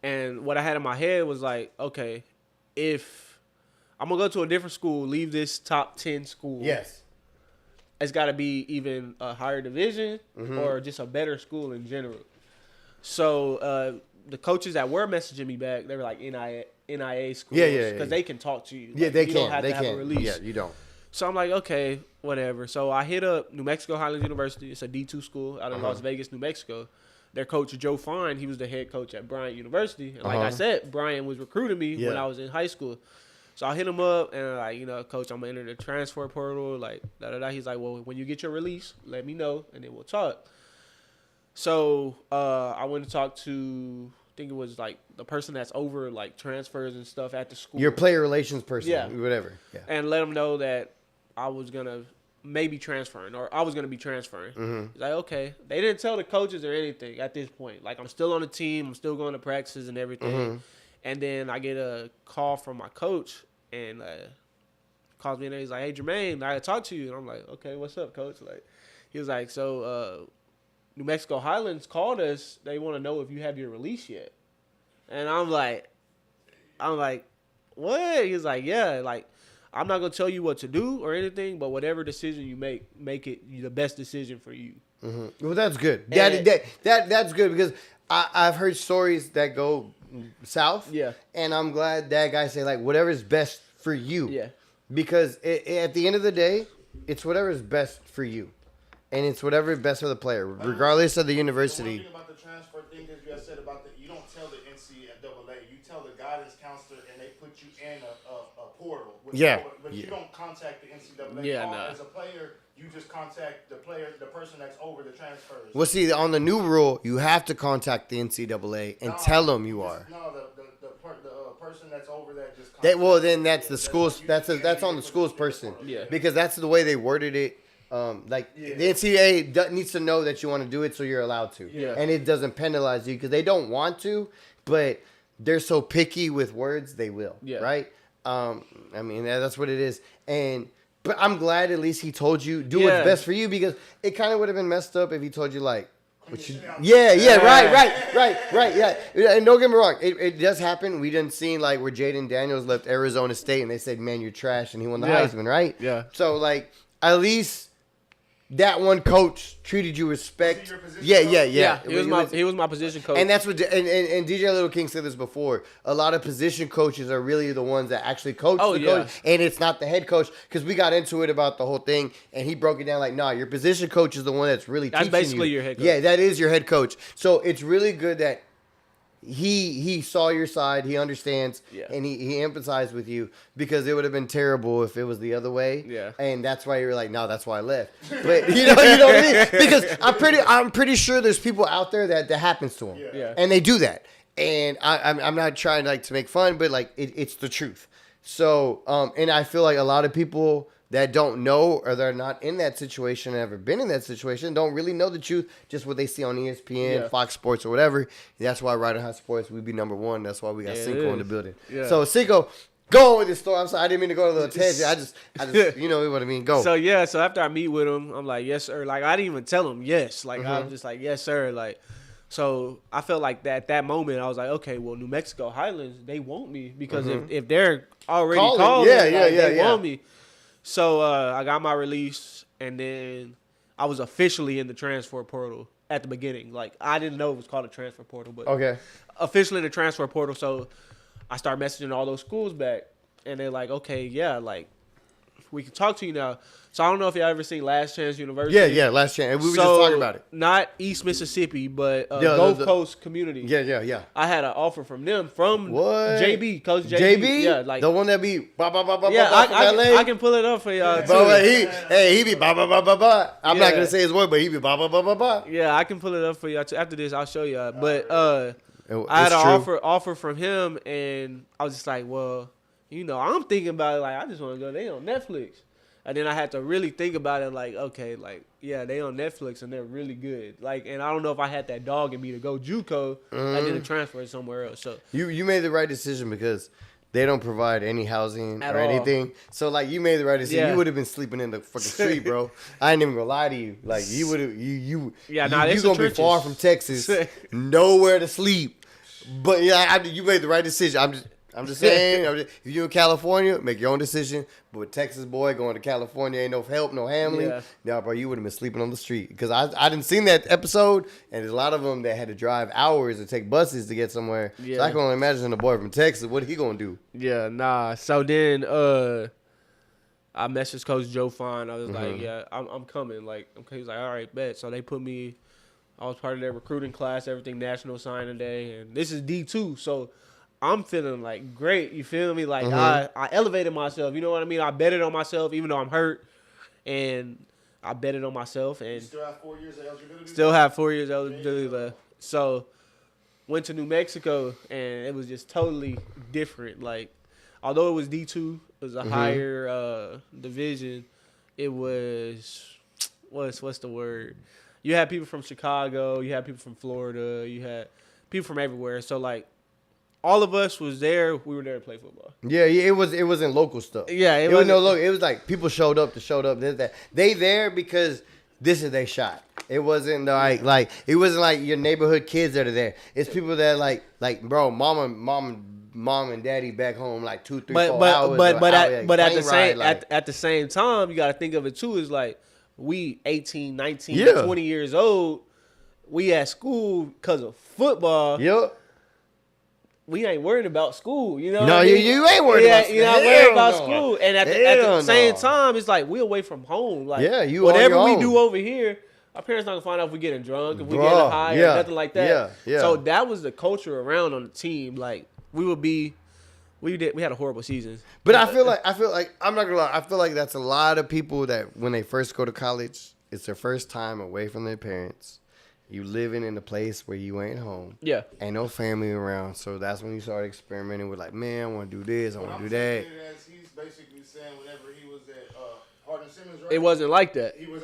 And what I had in my head was like, okay, if I'm gonna go to a different school, leave this top 10 school. Yes. It's got to be even a higher division or just a better school in general. So the coaches that were messaging me back, they were like NIA schools. Because they can talk to you. Yeah, like, they you can. don't have They to have can. a release. Yeah, you don't. So I'm like, okay, whatever. So I hit up New Mexico Highlands University. It's a D2 school out of Las Vegas, New Mexico. Their coach, Joe Fine, he was the head coach at Bryant University. And like I said, Bryant was recruiting me when I was in high school. So I hit him up and like, coach, I'm going to enter the transfer portal. Like, da-da-da. He's like, well, when you get your release, let me know, and then we'll talk. So I went to talk to, I think it was like the person that's over like transfers and stuff at the school. Your player relations person, whatever. Yeah. And let them know that I was going to maybe transferring, or I was going to be transferring. He's like, okay. They didn't tell the coaches or anything at this point. Like, I'm still on the team. I'm still going to practices and everything. And then I get a call from my coach, and calls me in there. He's like, hey, Jermaine, I gotta talk to you. And I'm like, okay, what's up, coach? Like, he was like, so New Mexico Highlands called us. They want to know if you have your release yet. And I'm like, what? He was like, yeah, like, I'm not gonna tell you what to do or anything, but whatever decision you make it the best decision for you. Well, that's good. That's good because I've heard stories that go south. Yeah. And I'm glad that guy say like whatever's best for you. Yeah. Because at the end of the day, it's whatever's best for you, and it's whatever is best for the player, regardless of the university. The one thing about the transfer thing is you said about you don't tell the NCAA, you tell the guidance counselor, and they put you in a portal. But you don't contact the NCAA. Yeah, as a player, you just contact the person that's over the transfers. Well, see, on the new rule, you have to contact the NCAA and tell them you are. No, the person that's over that just. Then that's the school's. That's on the school's person. Yeah. Because that's the way they worded it. The NCAA needs to know that you want to do it, so you're allowed to. Yeah. And it doesn't penalize you because they don't want to, but they're so picky with words, they will. Yeah. Right. I mean, that's what it is. But I'm glad at least he told you do what's best for you, because it kind of would have been messed up if he told you like. Right. Yeah. And don't get me wrong, it does happen. We didn't see like where Jaden Daniels left Arizona State and they said, "Man, you're trash," and he won the Heisman, right? Yeah. So like at least that one coach treated you respect. Yeah. He was my position coach. And that's what and DJ Little King said this before. A lot of position coaches are really the ones that actually coach coach, and it's not the head coach, because we got into it about the whole thing, and he broke it down like, nah, your position coach is the one that's really teaching you. That's basically your head coach. Yeah, that is your head coach. So it's really good that he saw your side, he understands, and he empathized with you, because it would have been terrible if it was the other way. Yeah. And that's why you're like, no, that's why I left. But you know what I mean? Because I'm pretty sure there's people out there that happens to them. Yeah. And they do that. And I'm not trying like to make fun, but like it's the truth. So and I feel like a lot of people that don't know, or they're not in that situation, ever been in that situation, don't really know the truth, just what they see on ESPN, Fox Sports, or whatever. That's why Ridin High Sports, we be number one. That's why we got Cinco in the building. Yeah. So Cinco, go on with this story. I'm sorry, I didn't mean to go to a little tangent. I just, you know what I mean. Go. So so after I meet with him, I'm like, yes, sir. Like I didn't even tell him yes. Like I'm just like, yes, sir. Like, so I felt like at that moment, I was like, okay, well, New Mexico Highlands, they want me, because if they're already calling, they want me. So I got my release, and then I was officially in the transfer portal at the beginning. Like, I didn't know it was called a transfer portal, but officially in the transfer portal. So I start messaging all those schools back, and they're like, okay, like, we can talk to you now. So I don't know if y'all ever seen Last Chance University. Yeah, Last Chance. We were just talking about it. Not East Mississippi, but Gulf Coast Community. Yeah. I had an offer from them, from JB, Coach JB. Yeah, like the one that be LA. I can pull it up for y'all too. He be I'm not gonna say his word, but he be Yeah, I can pull it up for y'all too. After this, I'll show y'all. But I had an offer from him, and I was just like, well, you know, I'm thinking about it like, I just want to go. They on Netflix. And then I had to really think about it like, okay, like, yeah, they on Netflix and they're really good. Like, and I don't know if I had that dog in me to go JUCO. I didn't transfer somewhere else. So you made the right decision, because they don't provide any housing or anything. So like, you made the right decision. You would have been sleeping in the fucking street, bro. I ain't even gonna lie to you. Like, you would have you gonna be far from Texas, nowhere to sleep. But yeah, you made the right decision. I'm just saying, if you're in California, make your own decision. But with Texas boy going to California, ain't no help, no handling. Yeah, bro, you would have been sleeping on the street. Because I didn't seen that episode, and there's a lot of them that had to drive hours and take buses to get somewhere. Yeah. So I can only imagine a boy from Texas, what he gonna do? Yeah, nah. So then I messaged Coach Joe Fine. I was like, yeah, I'm coming. Like, okay, he's like, all right, bet. So they put me. I was part of their recruiting class, everything national signing day, and this is D2, so I'm feeling like great. You feel me? Like I elevated myself. You know what I mean? I betted on myself, even though I'm hurt, and I betted on myself. And you still have 4 years of eligibility. Still have 4 years eligibility left. So went to New Mexico, and it was just totally different. Like, although it was D2, it was a higher division. It was what's the word? You had people from Chicago. You had people from Florida. You had people from everywhere. So like, all of us was there. We were there to play football. Yeah, it wasn't local stuff. Yeah, it wasn't no local. It was like people showed up. This, that. They there because this is their shot. It wasn't like it wasn't like your neighborhood kids that are there. It's people that like bro, mom and daddy back home like 2, 3, 4 hours. But at the same time, you got to think of it too. Is like we 18, 19, 20 years old. We at school because of football. Yep. We ain't worried about school, you know. No, you ain't worried about school. You're not worried about school. And at the same time, it's like we away from home. Like, whatever we do over here, our parents not gonna find out if we getting drunk, if we getting high, or nothing like that. Yeah. So that was the culture around on the team. Like, we had a horrible season. But I feel like I'm not gonna lie. I feel like that's a lot of people that when they first go to college, it's their first time away from their parents. You living in a place where you ain't home. Yeah. Ain't no family around. So that's when you start experimenting with like, man, I want to do this. I want to do that. He's basically saying whenever he was at Hardin Simmons, right? It wasn't like that. It was.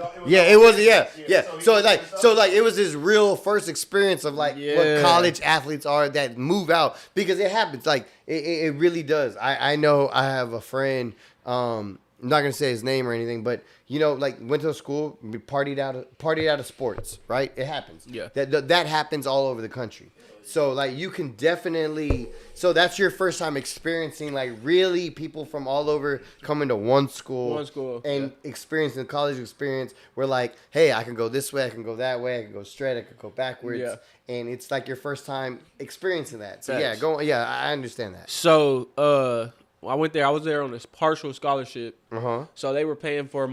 Yeah. So it was this real first experience of like what college athletes are that move out, because it happens. Like it really does. I know I have a friend. I'm not gonna say his name or anything, but like went to school, partied out of sports, right? It happens. Yeah. That happens all over the country. So like you can definitely. So that's your first time experiencing like really people from all over coming to one school and experiencing the college experience. Where like, hey, I can go this way, I can go that way, I can go straight, I can go backwards, and it's like your first time experiencing that. So I understand that. So I went there. I was there on this partial scholarship. Uh-huh. So they were paying for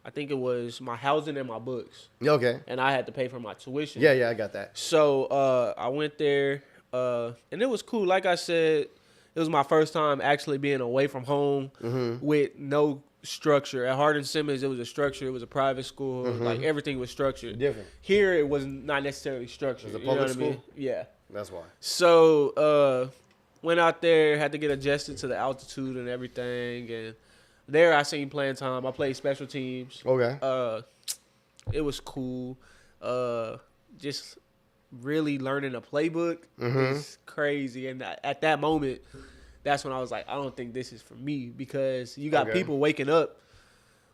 I think it was my housing and my books. Okay. And I had to pay for my tuition. Yeah, I got that. So I went there, and it was cool. Like I said, it was my first time actually being away from home with no structure. At Hardin Simmons, it was a structure. It was a private school. Like everything was structured. Different. Here, it was not necessarily structured. It was a public school? I mean? Yeah. That's why. So went out there, had to get adjusted to the altitude and everything, and there I seen playing time. I played special teams. Okay. It was cool. Just really learning a playbook is crazy. And at that moment, that's when I was like, I don't think this is for me, because you got people waking up.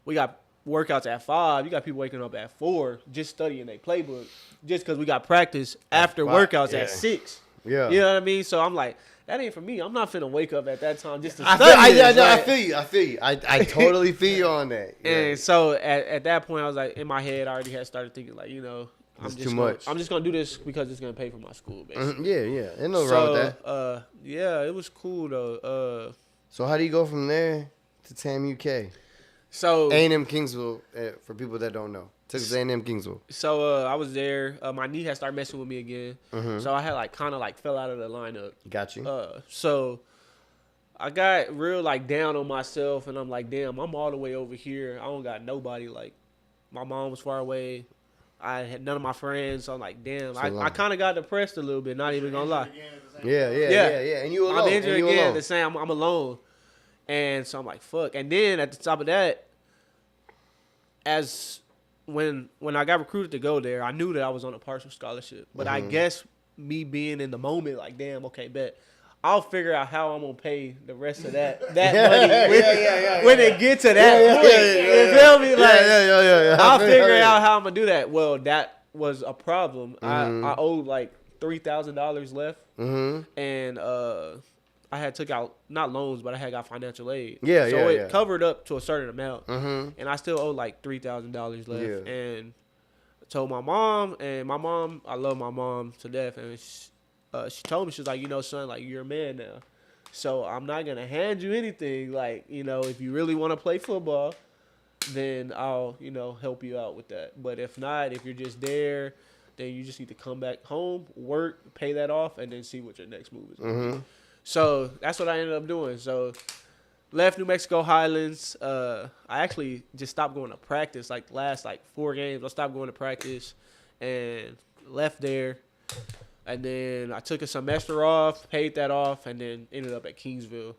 We got workouts at 5. You got people waking up at 4 just studying their playbook just because we got practice after workouts at 6. Yeah. You know what I mean? So I'm like, that ain't for me. I'm not finna wake up at that time just to I study this. I feel you. I totally feel you on that. Yeah. And so at that point, I was like, in my head, I already had started thinking like, it's too much. I'm just gonna do this because it's gonna pay for my school, basically. Yeah. Ain't no wrong with that. Yeah, it was cool though. So how do you go from there to TAM UK? So A&M Kingsville, for people that don't know. Texas A&M Kingsville. So I was there. My knee had started messing with me again. So I had kind of fell out of the lineup. Got you. So I got real down on myself, and I'm like, damn, I'm all the way over here. I don't got nobody. Like, my mom was far away. I had none of my friends. So I'm like, damn. I kind of got depressed a little bit. Not even gonna lie. Yeah. And you alone. I'm injured again. The same. I'm alone. And so I'm like, fuck. And then at the top of that, when I got recruited to go there, I knew that I was on a partial scholarship. But I guess me being in the moment, like, damn, okay, bet. I'll figure out how I'm going to pay the rest of that money when it get to that point. You feel me? Like, I'll figure out how I'm going to do that. Well, that was a problem. I owed $3,000 left. And I had took out, not loans, but I had got financial aid. So it covered up to a certain amount. And I still owe $3,000 left. And I told my mom, I love my mom to death. And she told me, she was like, son, you're a man now. So I'm not going to hand you anything. If you really want to play football, then I'll, help you out with that. But if not, if you're just there, then you just need to come back home, work, pay that off, and then see what your next move is going to be. So that's what I ended up doing. So left New Mexico Highlands. I actually just stopped going to practice. Last 4 games, I stopped going to practice and left there. And then I took a semester off, paid that off, and then ended up at Kingsville.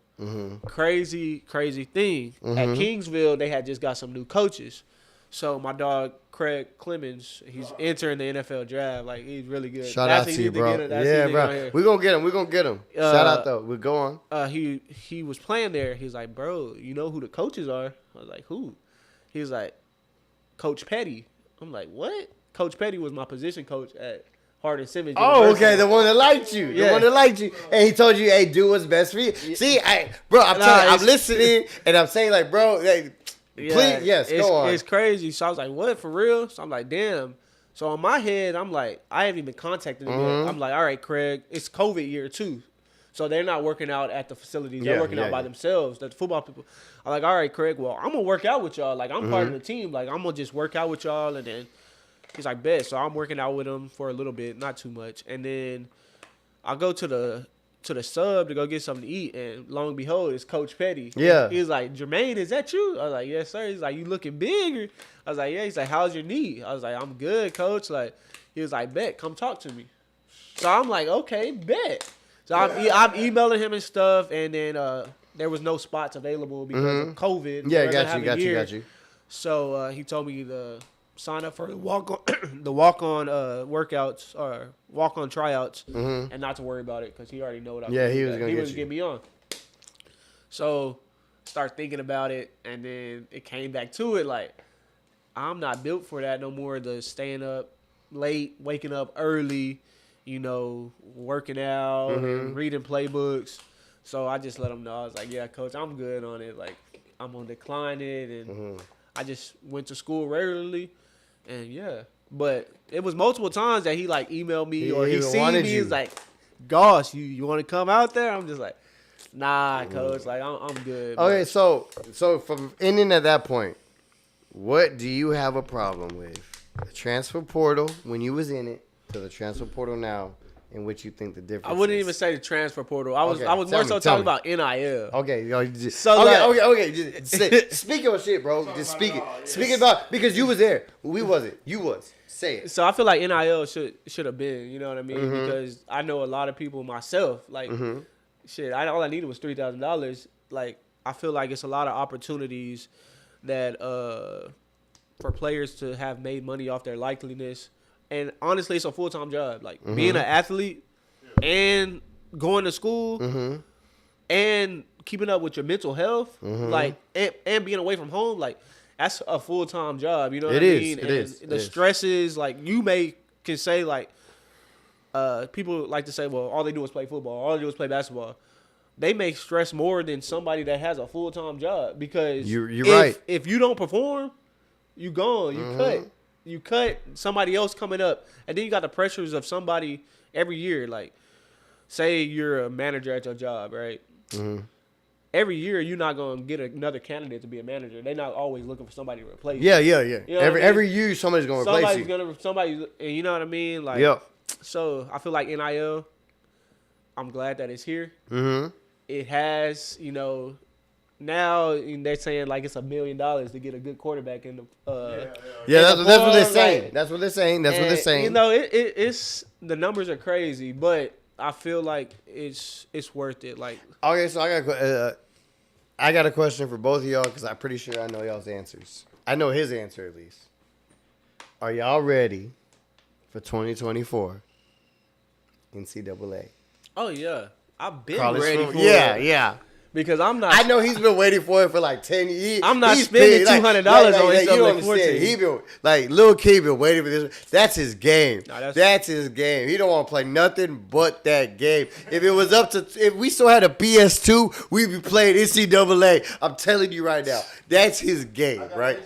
Crazy thing. At Kingsville, they had just got some new coaches. So my dog Craig Clemens, he's entering the NFL draft. He's really good. Shout out to you, bro. Yeah, bro. We're gonna get him. Shout out though. We'll go on. He was playing there. He's like, bro, you know who the coaches are? I was like, who? He was like, Coach Petty. I'm like, what? Coach Petty was my position coach at Hardin Simmons. Oh, okay, the one that liked you. The one that liked you. And he told you, hey, do what's best for you. See, I'm telling you, I'm listening, and I'm saying, bro, please, yes, go on. It's crazy. So I was like, what, for real? So I'm like, damn. So in my head, I'm like, I haven't even contacted him yet. I'm like, all right, Craig, it's COVID year too. So they're not working out at the facilities. They're working out by themselves. The football people. I'm like, all right, Craig, well, I'm going to work out with y'all. I'm part of the team. I'm going to just work out with y'all. And then he's like, bet. So I'm working out with him for a little bit, not too much. And then I go to the sub to go get something to eat, and lo and behold, it's Coach Petty. Yeah. He was like, Jermaine, is that you? I was like, yes, sir. He's like, you looking bigger. I was like, yeah. He's like, how's your knee? I was like, I'm good, Coach. He was like, bet, come talk to me. So I'm like, okay, bet. So I'm emailing him and stuff, and then there was no spots available because of COVID. Yeah, got you. So he told me to sign up for the walk-on workouts or walk-on tryouts, and not to worry about it because he already know what I was going to do. Yeah, he was going to get me on. So start thinking about it, and then it came back to it like, I'm not built for that no more, the staying up late, waking up early, working out and reading playbooks. So I just let him know. I was like, yeah, coach, I'm good on it. Like, I'm going to decline it. And I just went to school regularly. And, yeah. But it was multiple times that he, like, emailed me or he seen me. He's like, gosh, you want to come out there? I'm just like, nah, coach. Like, I'm good. Okay, so from ending at that point, what do you have a problem with? The transfer portal when you was in it to the transfer portal now, in which you think the difference I wouldn't is? even say the transfer portal. I was more so talking about NIL. Okay. Okay. Speak your shit, bro. Just speak it. Speak it about, because you was there. We wasn't. You was. Say it. So I feel like NIL should have been, you know what I mean? Because I know a lot of people myself, like, shit, all I needed was $3,000. Like, I feel like it's a lot of opportunities that for players to have made money off their likeliness. And honestly, it's a full-time job. Like, being an athlete and going to school and keeping up with your mental health, like, and being away from home, like, that's a full-time job. You know what I mean? It is. The stresses, like, can say, like, people like to say, well, all they do is play football. All they do is play basketball. They may stress more than somebody that has a full-time job because you're right. If you don't perform, you gone. You cut. You cut somebody else coming up. And then you got the pressures of somebody every year. Like, say you're a manager at your job, right? Every year you're not going to get another candidate to be a manager. They're not always looking for somebody to replace you. Yeah. You know Every year somebody's going to replace you. Somebody's, and you know what I mean? Like, so I feel like NIL, I'm glad that it's here. It has, now they're saying like it's $1 million to get a good quarterback in the. That's what they're saying. Like, that's what they're saying. It's the numbers are crazy, but I feel like it's worth it. Like, okay, so I got a question for both of y'all because I'm pretty sure I know y'all's answers. I know his answer at least. Are y'all ready for 2024 NCAA? Oh yeah, I've been College ready for it. it. Yeah. Because I'm not. I know he's been waiting for it for like 10 years. I'm not spending $200 on NCAA 14. He been like Lil Key been waiting for this. That's his game. That's his game. He don't want to play nothing but that game. If it was if we still had a PS2, we'd be playing NCAA. I'm telling you right now, that's his game, right?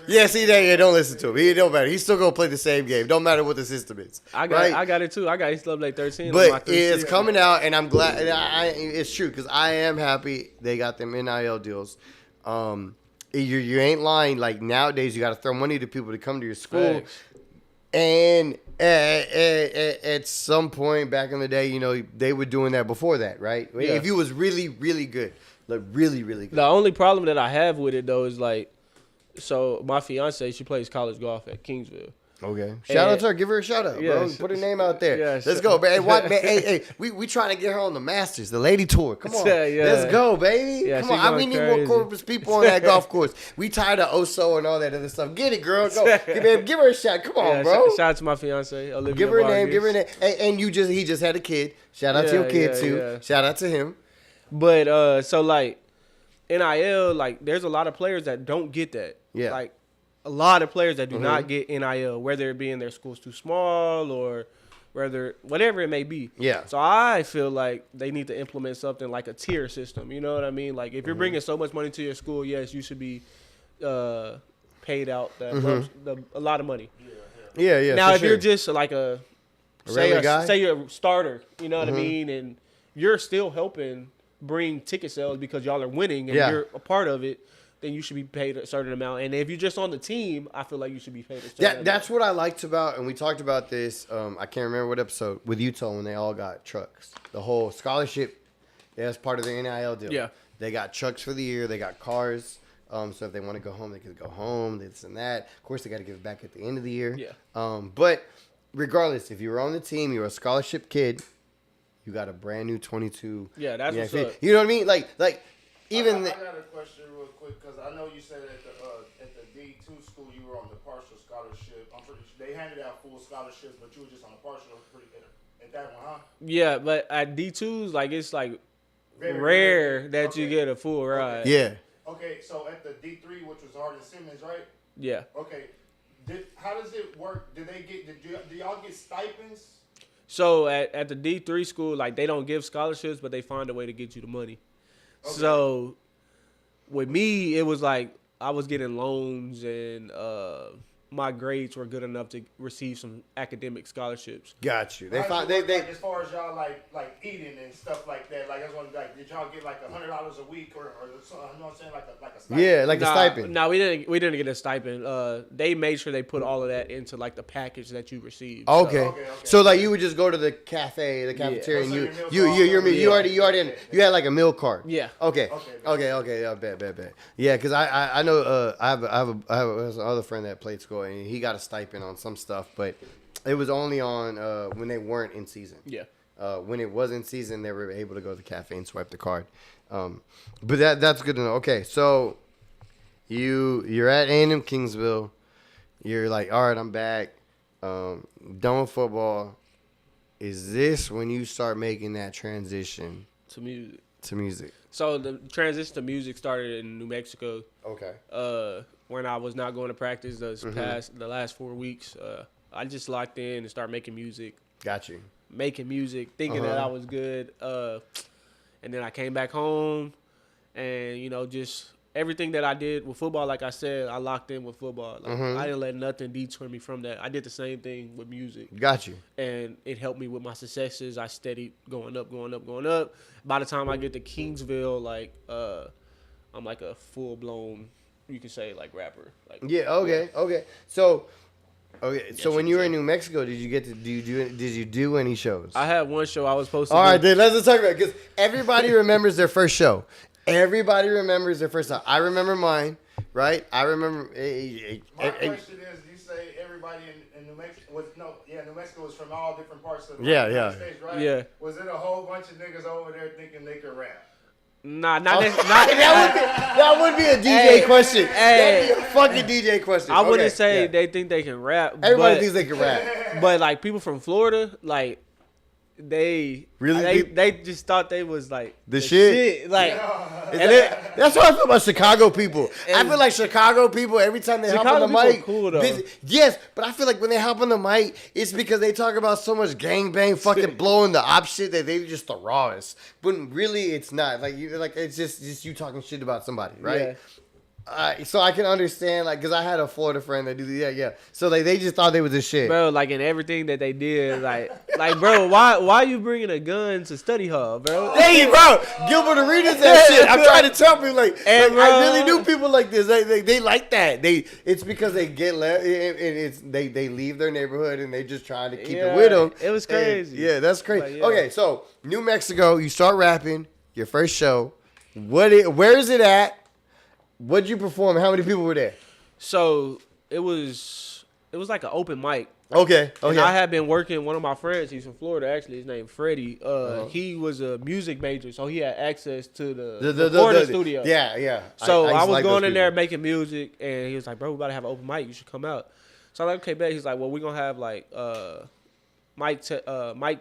Yeah, see that? Yeah, don't listen to him. He don't matter. He's still gonna play the same game. Don't matter what the system is. I got it too. I got NCAA 13. But it's coming out, and I'm glad. It's true because I am happy they got them NIL deals. You ain't lying. Like nowadays, you got to throw money to people to come to your school. Thanks. And at some point back in the day, they were doing that before that, right? Yeah. If you was really, really good, like really, really good. The only problem that I have with it though is like. So my fiance, she plays college golf at Kingsville. Okay. Shout out to her. Give her a shout out, bro. Put her name out there. Yes. Let's go, man. Hey, we trying to get her on the Masters, the lady tour. Come on. Let's go, baby. Yeah, come on. We need more corpus people on that golf course. We tired of Oso and all that other stuff. Get it, girl. Go. Give her a shot. Come on, bro. Shout out to my fiance, Olivia. Give her a name. And he just had a kid. Shout out to your kid too. Yeah. Shout out to him. But so like NIL, like there's a lot of players that don't get that. Yeah. Like a lot of players that do not get NIL, whether it be in their school's too small or whatever it may be. Yeah. So I feel like they need to implement something like a tier system. You know what I mean? Like if you're bringing so much money to your school, yes, you should be paid out a lot of money. Yeah. Now if you're just like say you're a starter, you know what I mean, and you're still helping bring ticket sales because y'all are winning and you're a part of it. Then you should be paid a certain amount. And if you're just on the team, I feel like you should be paid a certain amount. That's what I liked about, and we talked about this, I can't remember what episode, with Utah when they all got trucks. The whole scholarship, that's part of the NIL deal. Yeah. They got trucks for the year. They got cars. So if they want to go home, they could go home, this and that. Of course, they got to give it back at the end of the year. Yeah. But regardless, if you were on the team, you were a scholarship kid, you got a brand new 22. Yeah, that's what's up. You know what I mean? Like even. I got a question real quick because I know you said at the D2 school you were on the partial scholarship. I'm pretty sure they handed out full scholarships, but you were just on the partial at that one, huh? Yeah, but at D2s, like it's like Very rare that you get a full ride. Yeah. Okay, so at the D3, which was Hardin Simmons, right? Yeah. Okay. How does it work? Do y'all get stipends? So at the D3 school, like they don't give scholarships, but they find a way to get you the money. Okay. So with me, it was like I was getting loans and my grades were good enough to receive some academic scholarships. Got you. They as far as y'all like eating and stuff like that. Like I was wondering, like, did y'all get like $100 a week or something? You know what I'm saying, like a stipend? Yeah, like a stipend. No, we didn't get a stipend. They made sure they put all of that into like the package that you received. Okay. So like you would just go to the cafeteria, and you had like a meal card. Yeah. Okay. Yeah, bet. Yeah, because I know I have another friend that played school. And he got a stipend on some stuff, but it was only on when they weren't in season. Yeah. When it was in season, they were able to go to the cafe and swipe the card. But that's good to know. Okay, so you're at A&M Kingsville. You're like, all right, I'm back. Done with football. Is this when you start making that transition to music? To music. So the transition to music started in New Mexico. Okay. When I was not going to practice the last 4 weeks, I just locked in and started making music. Got you. Making music, thinking that I was good. And then I came back home and, just everything that I did with football, like I said, I locked in with football. Like, I didn't let nothing detour me from that. I did the same thing with music. Got you. And it helped me with my successes. I steadied going up. By the time I get to Kingsville, like, I'm like a full-blown, you could say, like, rapper. Like, okay. So when you were in New Mexico, did you do any shows? I had one show I was supposed to do. All right, then let's just talk about it, because everybody remembers their first show. Everybody remembers their first time. I remember mine, right? I remember. My question is, you say everybody in New Mexico New Mexico was from all different parts of the United States, right? Yeah. Was it a whole bunch of niggas over there thinking they could rap? Nah, not that would be a DJ question. That'd be a fucking DJ question. I wouldn't say they think they can rap. Everybody thinks they can rap. But like people from Florida, like they just thought they was like the shit. Like, that's how I feel about Chicago people. I feel like Chicago people, every time they hop on the mic, cool though. Yes, but I feel like when they hop on the mic, it's because they talk about so much gangbang, fucking blowing the op shit that they just the rawest. But really, it's not like it's just you talking shit about somebody, right? Yeah. So I can understand, like, because I had a Florida friend that do yeah. So like they just thought they was the shit, bro. Like in everything that they did, like bro, why you bringing a gun to study hall, bro? Hey, bro, Gilbert Arenas that shit. I'm trying to tell people like I really knew people like this. They like that. It's because they get they leave their neighborhood and they just trying to keep it with them. It was crazy. And, that's crazy. Okay, so New Mexico, you start rapping your first show. Where is it at? What'd you perform? How many people were there? So it was like an open mic. Okay. And I had been working. One of my friends, he's from Florida. Actually, his name Freddie. He was a music major, so he had access to the recording studio. Yeah. So I was going in there making music, and he was like, "Bro, we about to have an open mic. You should come out." So I'm like, "Okay, bet." He's like, "Well, we're gonna have like mic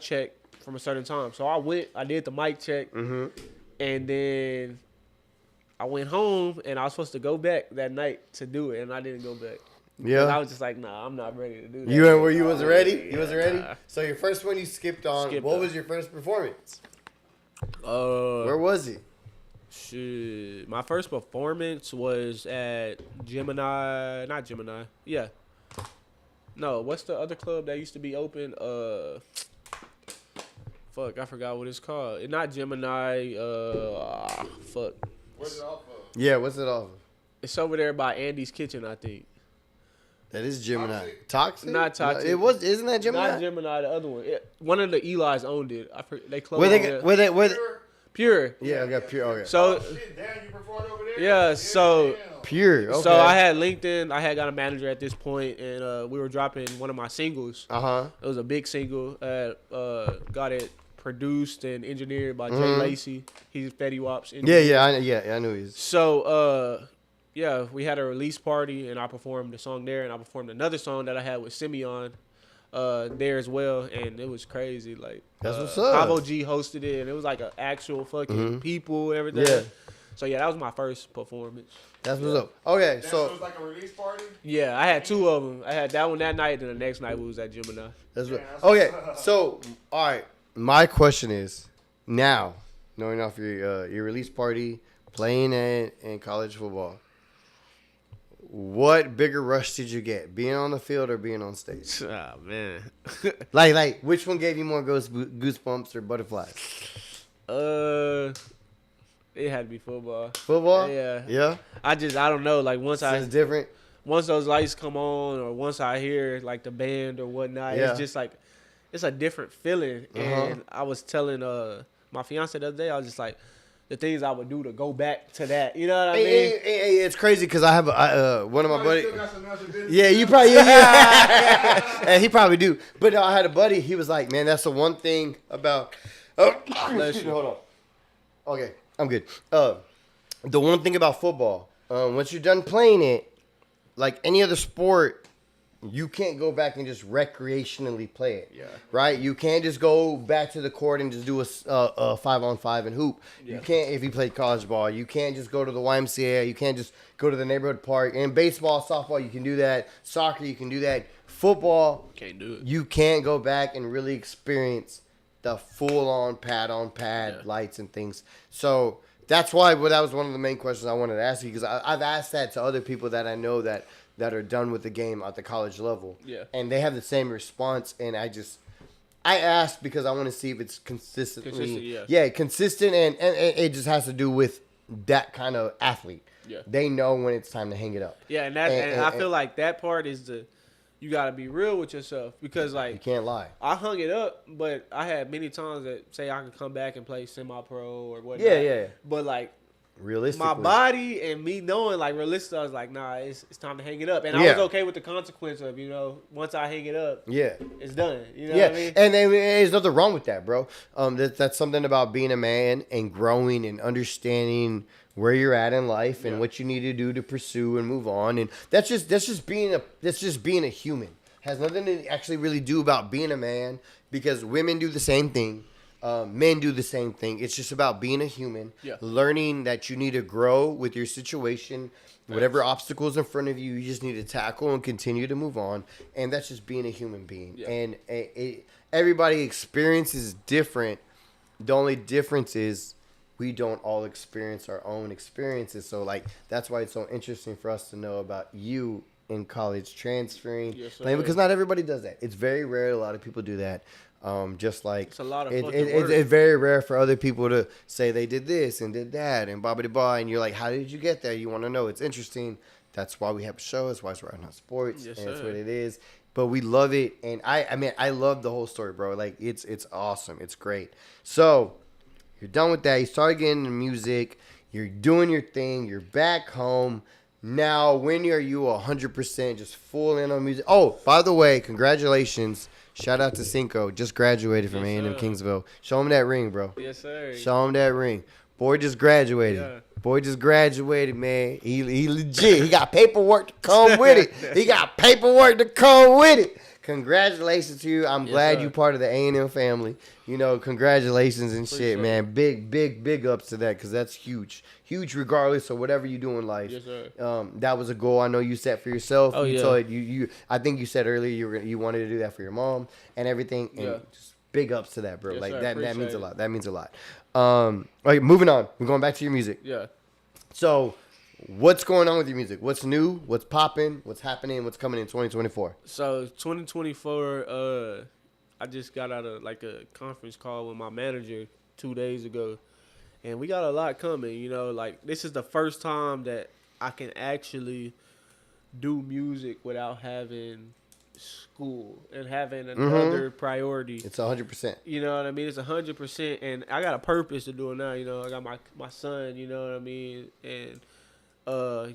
check from a certain time." So I went. I did the mic check, and then I went home, and I was supposed to go back that night to do it, and I didn't go back. Yeah. And I was just like, nah, I'm not ready to do that. You wasn't ready? You wasn't ready? So your first one you skipped on. What was your first performance? Where was it? Shit. My first performance was at Gemini. Not Gemini. Yeah. No, what's the other club that used to be open? Fuck, I forgot what it's called. Not Gemini. Fuck. Where's it off of? Yeah, what's it off of? It's over there by Andy's Kitchen, I think. That is Gemini. Toxic? Not Toxic. No, isn't that Gemini? Not Gemini, the other one. One of the Eli's owned it. They closed it. Where they Pure. Yeah, I got Pure. Okay. So, shit, damn, you performed over there? yeah, so Pure. Okay. So I had LinkedIn. I had got a manager at this point, and we were dropping one of my singles. It was a big single. Got it produced and engineered by Jay Lacey. He's Fetty Wap's engineer. I knew he was. So we had a release party, and I performed the song there, and I performed another song that I had with Simeon there as well, and it was crazy. Like that's what's up. Pavo G hosted it, and it was like an actual fucking people and everything. Yeah. So yeah, that was my first performance. That's what's up. Okay, so it was like a release party. Yeah, I had two of them. I had that one that night, and the next night we was at Gemini. That's what. Okay, so all right, my question is now, knowing off your release party, playing in college football, what bigger rush did you get, being on the field or being on stage? Oh man, like which one gave you more goosebumps or butterflies? It had to be football. Football? Yeah. I don't know. Like it's different. Once those lights come on, or once I hear like the band or whatnot, it's just like it's a different feeling. And I was telling my fiance the other day, I was just like, the things I would do to go back to that. You know what I mean? It's crazy because I have one of my buddies. Yeah, you probably and he probably do. But I had a buddy. He was like, man, that's the one thing about. Hold on. Okay. I'm good. The one thing about football, once you're done playing it, like any other sport, you can't go back and just recreationally play it. Yeah. Right? You can't just go back to the court and just do a 5-on-5 and hoop. Yeah. You can't if you played college ball. You can't just go to the YMCA. You can't just go to the neighborhood park. And baseball, softball, you can do that. Soccer, you can do that. Football, can't do it. You can't go back and really experience the full-on pad lights and things. So that's why that was one of the main questions I wanted to ask you, because I've asked that to other people that I know that are done with the game at the college level. Yeah. And they have the same response, and I asked because I want to see if it's consistent, and it just has to do with that kind of athlete. Yeah. They know when it's time to hang it up. Yeah, and I feel like that part is you gotta be real with yourself, because like you can't lie. I hung it up, but I had many times that say I could come back and play semi-pro or whatnot. Yeah. But like realistically, my body and me knowing, like realistically, I was like, nah, it's time to hang it up, and I was okay with the consequence of once I hang it up, it's done. You know what I mean? And there's nothing wrong with that, bro. That's something about being a man and growing and understanding where you're at in life and what you need to do to pursue and move on, and that's just being a human. Has nothing to actually really do about being a man, because women do the same thing, men do the same thing. It's just about being a human, learning that you need to grow with your situation, whatever obstacles in front of you, you just need to tackle and continue to move on, and that's just being a human being. And everybody experience is different. The only difference is we don't all experience our own experiences. So, like, that's why it's so interesting for us to know about you in college transferring. Playing, because not everybody does that. It's very rare. A lot of people do that. Just like it's a lot of it's very rare for other people to say they did this and did that and blah, blah, blah. And you're like, how did you get there? You want to know. It's interesting. That's why we have a show. That's why we're on sports. And that's what it is. But we love it. And I love the whole story, bro. Like, it's awesome. It's great. So you're done with that. You started getting into music. You're doing your thing. You're back home. Now, when are you 100% just full in on music? Oh, by the way, congratulations. Shout out to nco. Just graduated from A&M Kingsville. Show him that ring, bro. Yes, sir. Show him that ring. Boy just graduated. Yeah. Boy just graduated, man. He legit. He got paperwork to come with it. He got paperwork to come with it. Congratulations to you. I'm glad you part of the A&M family. Congratulations and shit, man. Big ups to that, because that's huge. Huge regardless of whatever you do in life. Yes, sir. That was a goal I know you set for yourself. Oh, you told you I think you said earlier you wanted to do that for your mom and everything. And just big ups to that, bro. Yes, like sir. that means a lot. That means a lot. Okay, moving on. We're going back to your music. Yeah. So, what's going on with your music? What's new? What's popping? What's happening? What's coming in 2024? So 2024, I just got out of like a conference call with my manager 2 days ago, and we got a lot coming. Like this is the first time that I can actually do music without having school and having another priority. It's 100%. You know what I mean? It's 100%, and I got a purpose to do it now. I got my son. You know what I mean? And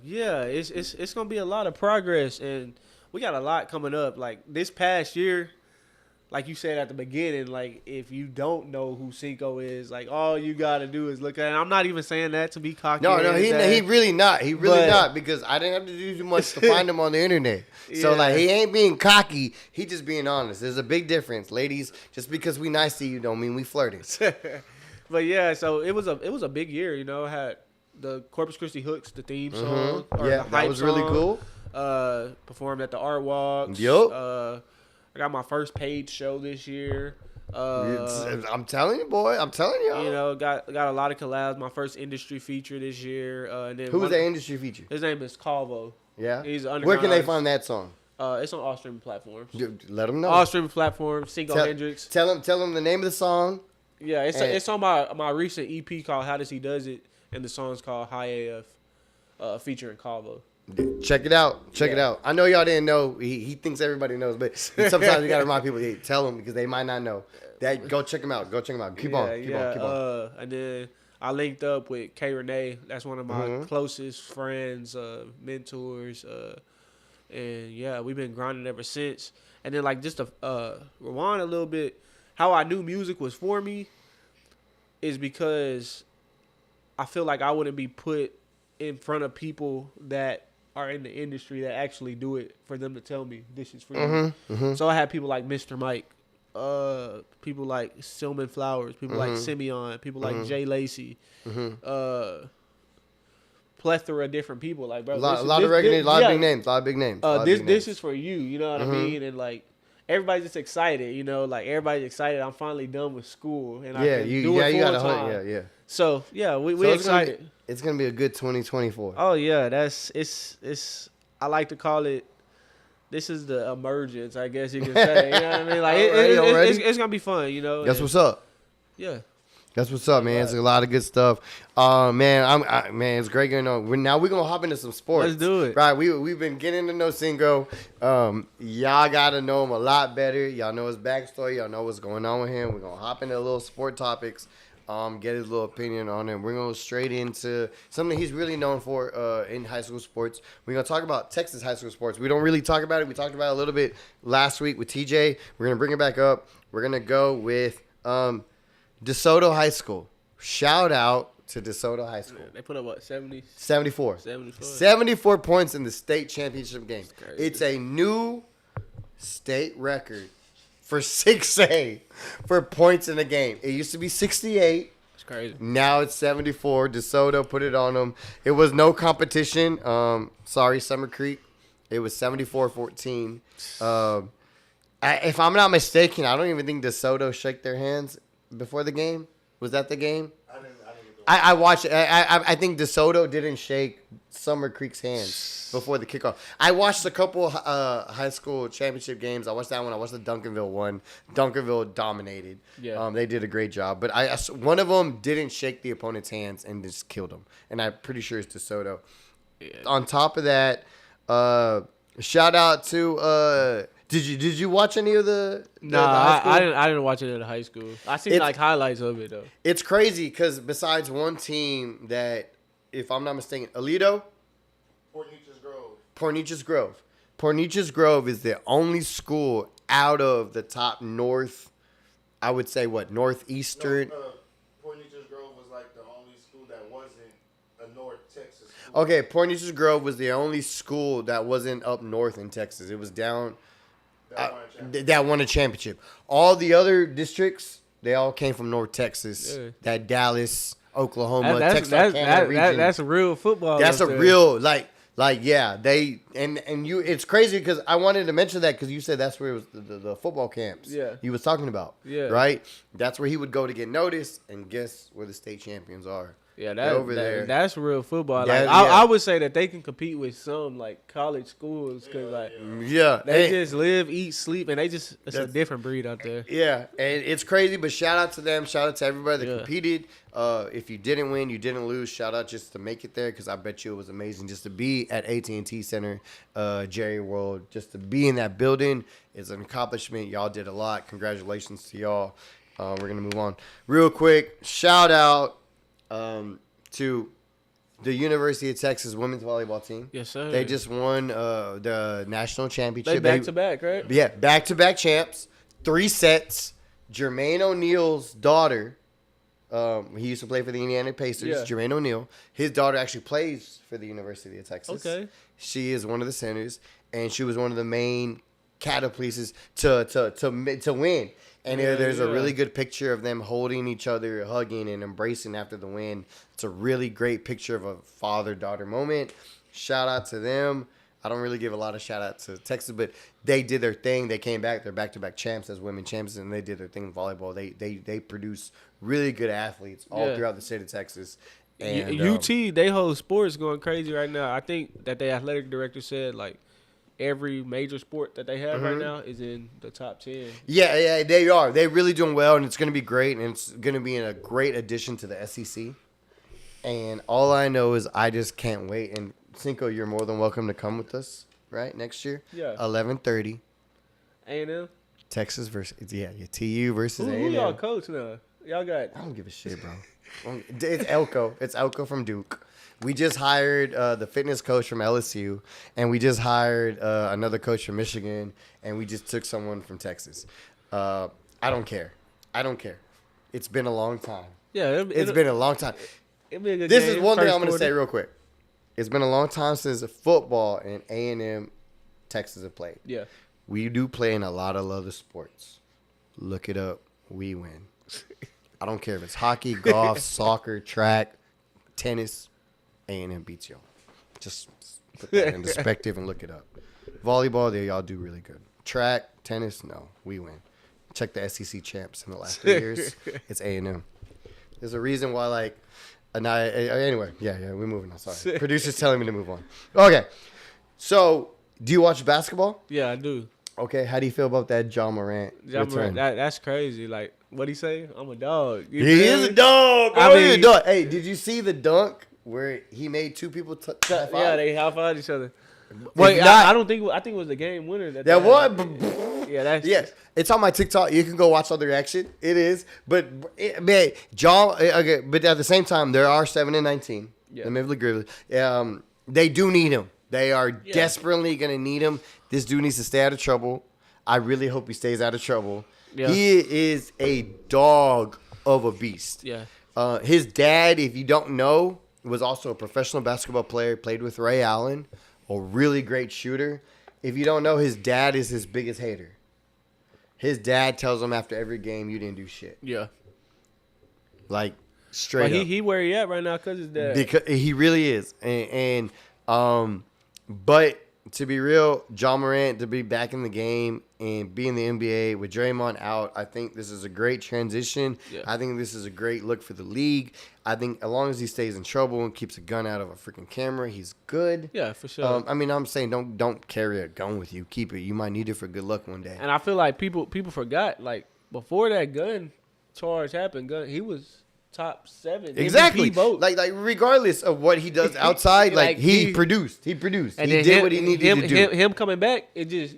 Yeah, it's gonna be a lot of progress, and we got a lot coming up. Like this past year, like you said at the beginning, like if you don't know who nco is, like all you gotta do is look at it. And I'm not even saying that to be cocky. No, he really not. He really not, because I didn't have to do too much to find him on the internet. So like he ain't being cocky. He just being honest. There's a big difference, ladies. Just because we nice to you don't mean we flirting. But yeah, so it was a big year. You know, had the Corpus Christi Hooks, the theme song. Yeah, that was really cool. Performed at the Art Walks. Yup. I got my first paid show this year. I'm telling you, boy. I'm telling y'all. You know, got a lot of collabs. My first industry feature this year. And then who's the industry feature? His name is Calvo. Yeah. He's an Where can they find that song? It's on all streaming platforms. Let them know. All streaming platforms. nco Hendrixx. Tell them the name of the song. Yeah, it's on my recent EP called How Does He Does It, and the song's called High AF, featuring Calvo. Check it out. Check it out. I know y'all didn't know. He thinks everybody knows, but sometimes you gotta remind people. Hey, tell them, because they might not know. Go check him out. Go check him out. Keep on. And then I linked up with K Renee. That's one of my closest friends, mentors, and yeah, we've been grinding ever since. And then like just to rewind a little bit, how I knew music was for me is because I feel like I wouldn't be put in front of people that are in the industry that actually do it for them to tell me this is for you. So I had people like Mr. Mike, people like Silman Flowers, people like Simeon, people like Jay Lacey, plethora of different people. Like, bro, a lot of big names. This is for you. You know what I mean? And like everybody's just excited. You know, like everybody's excited. I'm finally done with school, and I can do it full time. Yeah. So yeah, we excited. It's gonna be a good 2024. Oh yeah, it's. I like to call it. This is the emergence, I guess you can say. You know what I mean? Like it's gonna be fun. You know. That's what's up. Yeah. That's what's up, man. Right. It's a lot of good stuff. Man, it's great getting on. Now we're gonna hop into some sports. Let's do it. Right, we've been getting to know nco. Y'all gotta know him a lot better. Y'all know his backstory. Y'all know what's going on with him. We're gonna hop into a little sport topics. Get his little opinion on it. We're going straight into something he's really known for in high school sports. We're going to talk about Texas high school sports. We don't really talk about it. We talked about it a little bit last week with TJ. We're going to bring it back up. We're going to go with DeSoto High School. Shout out to DeSoto High School. They put up, what, 70? 74. 74 points in the state championship game. It's a new state record for 6A for points in a game. It used to be 68. It's crazy. Now it's 74. DeSoto put it on them. It was no competition. Sorry, Summer Creek. It was 74-14. If I'm not mistaken, I don't even think DeSoto shook their hands before the game. Was that the game? I watched it. I think DeSoto didn't shake Summer Creek's hands before the kickoff. I watched a couple high school championship games. I watched that one. I watched the Duncanville one. Duncanville dominated. Yeah. They did a great job. But one of them didn't shake the opponent's hands and just killed him. And I'm pretty sure it's DeSoto. Yeah. On top of that, shout out to Did you watch any of the I didn't watch it at high school. I seen like highlights of it though. It's crazy because besides one team that, if I'm not mistaken, Aledo, Pornichas Grove is the only school out of the top north. I would say northeastern. Pornichas Grove was like the only school that wasn't a North Texas school. Okay, Pornichas Grove was the only school that wasn't up north in Texas. It was down. That won a championship. All the other districts, they all came from North Texas. Yeah. That Dallas, Oklahoma, Texarkana region. That's a real football. That's a real yeah. They and you. It's crazy because I wanted to mention that because you said that's where it was the football camps. Yeah. He was talking about. Yeah. Right. That's where he would go to get noticed, and guess where the state champions are. Yeah, that's real football. Like, I would say that they can compete with some like college schools because they just live, eat, sleep, and it's a different breed out there. Yeah, and it's crazy. But shout out to them. Shout out to everybody that competed. If you didn't win, you didn't lose. Shout out just to make it there because I bet you it was amazing just to be at AT&T Center, Jerry World. Just to be in that building is an accomplishment. Y'all did a lot. Congratulations to y'all. We're gonna move on real quick. Shout out to the University of Texas women's volleyball team. Yes, sir. They just won the national championship. They back-to-back, right? Yeah, back-to-back champs. 3 sets. Jermaine O'Neal's daughter, he used to play for the Indiana Pacers, Yeah. Jermaine O'Neal. His daughter actually plays for the University of Texas. Okay. She is one of the centers, and she was one of the main catapults to win. And there's a really good picture of them holding each other, hugging, and embracing after the win. It's a really great picture of a father-daughter moment. Shout out to them. I don't really give a lot of shout out to Texas, but they did their thing. They came back. They're back-to-back champs as women champs, and they did their thing in volleyball. They produce really good athletes all throughout the state of Texas. And UT, they hold sports going crazy right now. I think that the athletic director said, like, every major sport that they have right now is in the top 10. Yeah, they are. They're really doing well, and it's going to be great, and it's going to be a great addition to the SEC. And all I know is I just can't wait. And Cinco, you're more than welcome to come with us, right, next year? Yeah. 11:30. A&M? Texas versus, TU versus A&M. Who y'all coach now? Y'all got... I don't give a shit, bro. It's Elko. It's Elko from Duke. We just hired the fitness coach from LSU, and we just hired another coach from Michigan, and we just took someone from Texas. I don't care. It's been a long time. Yeah, It's been a long time. It'll be a good This game. is one thing First I'm going to quarter. say real quick. It's been a long time since football and A&M Texas have played. Yeah. We do play in a lot of other sports. Look it up. We win. I don't care if it's hockey, golf, soccer, track, tennis. A&M beats y'all. Just put that in perspective and look it up. Volleyball, y'all do really good. Track, tennis, no. We win. Check the SEC champs in the last 3 years. It's A&M. There's a reason why, anyway, we're moving on. Sorry. Producer's telling me to move on. Okay. So, do you watch basketball? Yeah, I do. Okay. How do you feel about that John Morant return? That's crazy. Like, what'd he say? I'm a dog. You He feel is me? a dog, bro. I He's a mean- dog. Hey, did you see the dunk where he made 2 people high five? Yeah, they high-fived each other. If Wait, not- I don't think. I think it was the game winner. That what? Yeah, that's Yes, it's on my TikTok. You can go watch all the reaction. It is, but man, John. Okay, but at the same time, there are 7-19. Yeah. The Memphis Grizzlies. They do need him. They are desperately gonna need him. This dude needs to stay out of trouble. I really hope he stays out of trouble. Yeah. He is a dog of a beast. Yeah. His dad, if you don't know, was also a professional basketball player. Played with Ray Allen, a really great shooter. If you don't know, his dad is his biggest hater. His dad tells him after every game, "You didn't do shit." Yeah. Like straight But up. he where he at right now because his dad. Because he really is, but to be real, John Morant to be back in the game and be in the NBA with Draymond out, I think this is a great transition. Yeah. I think this is a great look for the league. I think as long as he stays in trouble and keeps a gun out of a freaking camera, he's good. Yeah, for sure. I'm saying don't carry a gun with you. Keep it. You might need it for good luck one day. And I feel like people forgot, like, before that gun charge happened, he was top 7 Exactly. MVP vote. Like regardless of what he does outside, Like, he he- produced. He produced. and He then did him, what he needed to do. Him coming back, it just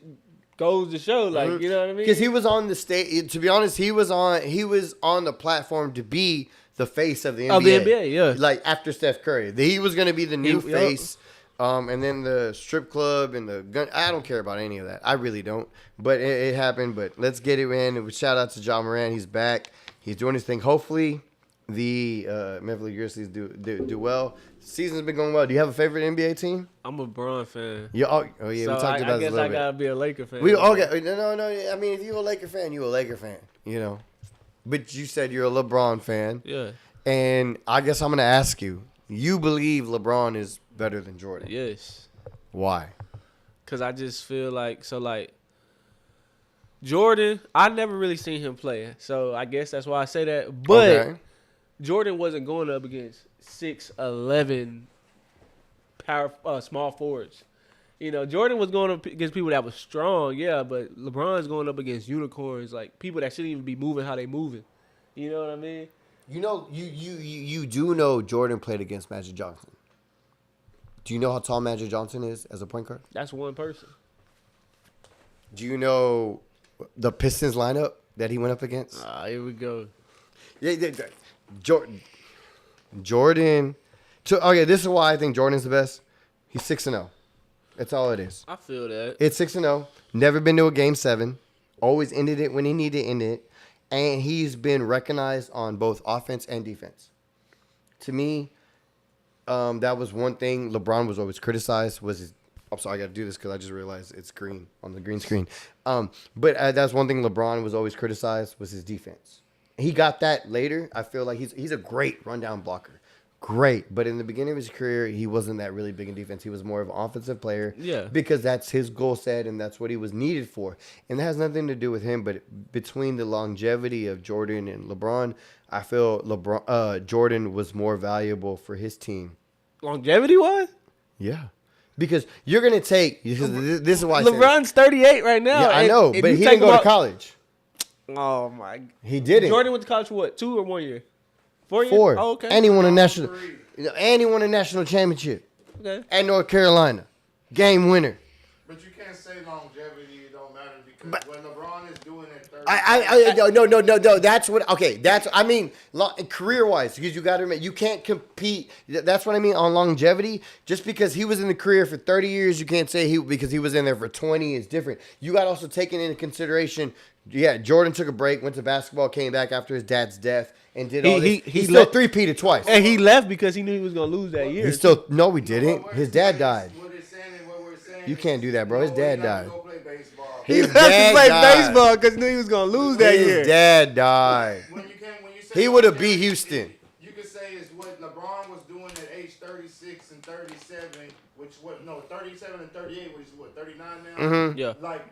goes to show, like, you know what I mean? Because he was on the stage. To be honest, he was on the platform to be the face of the NBA. Of the NBA, yeah. Like after Steph Curry, he was going to be the new He- face. And then the strip club and the gun. I don't care about any of that. I really don't. But it happened. But let's get it in. Shout out to John Morant. He's back. He's doing his thing. Hopefully, the Memphis Grizzlies do well. Season's been going well. Do you have a favorite NBA team? I'm a Bron fan. Yeah. Oh yeah. So we talked about I this guess a little I bit. gotta be a Laker fan. Okay. No. I mean, if you're a Laker fan, you're a Laker fan. You know. But you said you're a LeBron fan. Yeah. And I guess I'm going to ask you. You believe LeBron is better than Jordan. Yes. Why? Because I just feel like, Jordan, I never really seen him play. So I guess that's why I say that. But Okay. Jordan wasn't going up against 6'11" small forwards. You know, Jordan was going up against people that was strong, yeah, but LeBron's going up against unicorns, like people that shouldn't even be moving how they moving. You know what I mean? You know, you do know Jordan played against Magic Johnson. Do you know how tall Magic Johnson is as a point guard? That's one person. Do you know the Pistons lineup that he went up against? Here we go. Yeah. Jordan. Okay, this is why I think Jordan's the best. He's 6-0. That's all it is. I feel that. It's 6-0. Never been to a Game 7. Always ended it when he needed to end it. And he's been recognized on both offense and defense. To me, that was one thing LeBron was always criticized was his. I'm sorry, I got to do this because I just realized it's green on the green screen. But that's one thing LeBron was always criticized was his defense. He got that later. I feel like he's a great rundown blocker. Great. But in the beginning of his career, he wasn't that really big in defense. He was more of an offensive player. Yeah. Because that's his goal set and that's what he was needed for. And that has nothing to do with him. But between the longevity of Jordan and LeBron, I feel Jordan was more valuable for his team. Longevity-wise? Yeah. Because you're going to take – this is why I LeBron's 38 right now. Yeah, I know. But he didn't go to college. Oh, my. He didn't. Jordan went to college for what, 2 or 1 year? 4 years? 4. Oh, okay. And he won a national championship. Okay. At North Carolina. Game winner. But you can't say longevity. It don't matter because when LeBron is doing it 30. No. That's what. Okay. That's. I mean, career wise, because you got to admit you can't compete. That's what I mean on longevity. Just because he was in the career for 30 years, you can't say because he was in there for 20 is different. You got also taken into consideration. Yeah, Jordan took a break, went to basketball, came back after his dad's death, and did all this. He still three-peated twice. And he left because he knew he was going to lose that year. No, we didn't. His dad died. You can't do that, bro. His dad died. He left to play baseball because he knew he was going to lose that year. His dad died. He would have beat Houston. You could say is what LeBron was doing at age 36 and 37, 37 and 38, which is what, 39 now? Mm-hmm. Yeah. Like,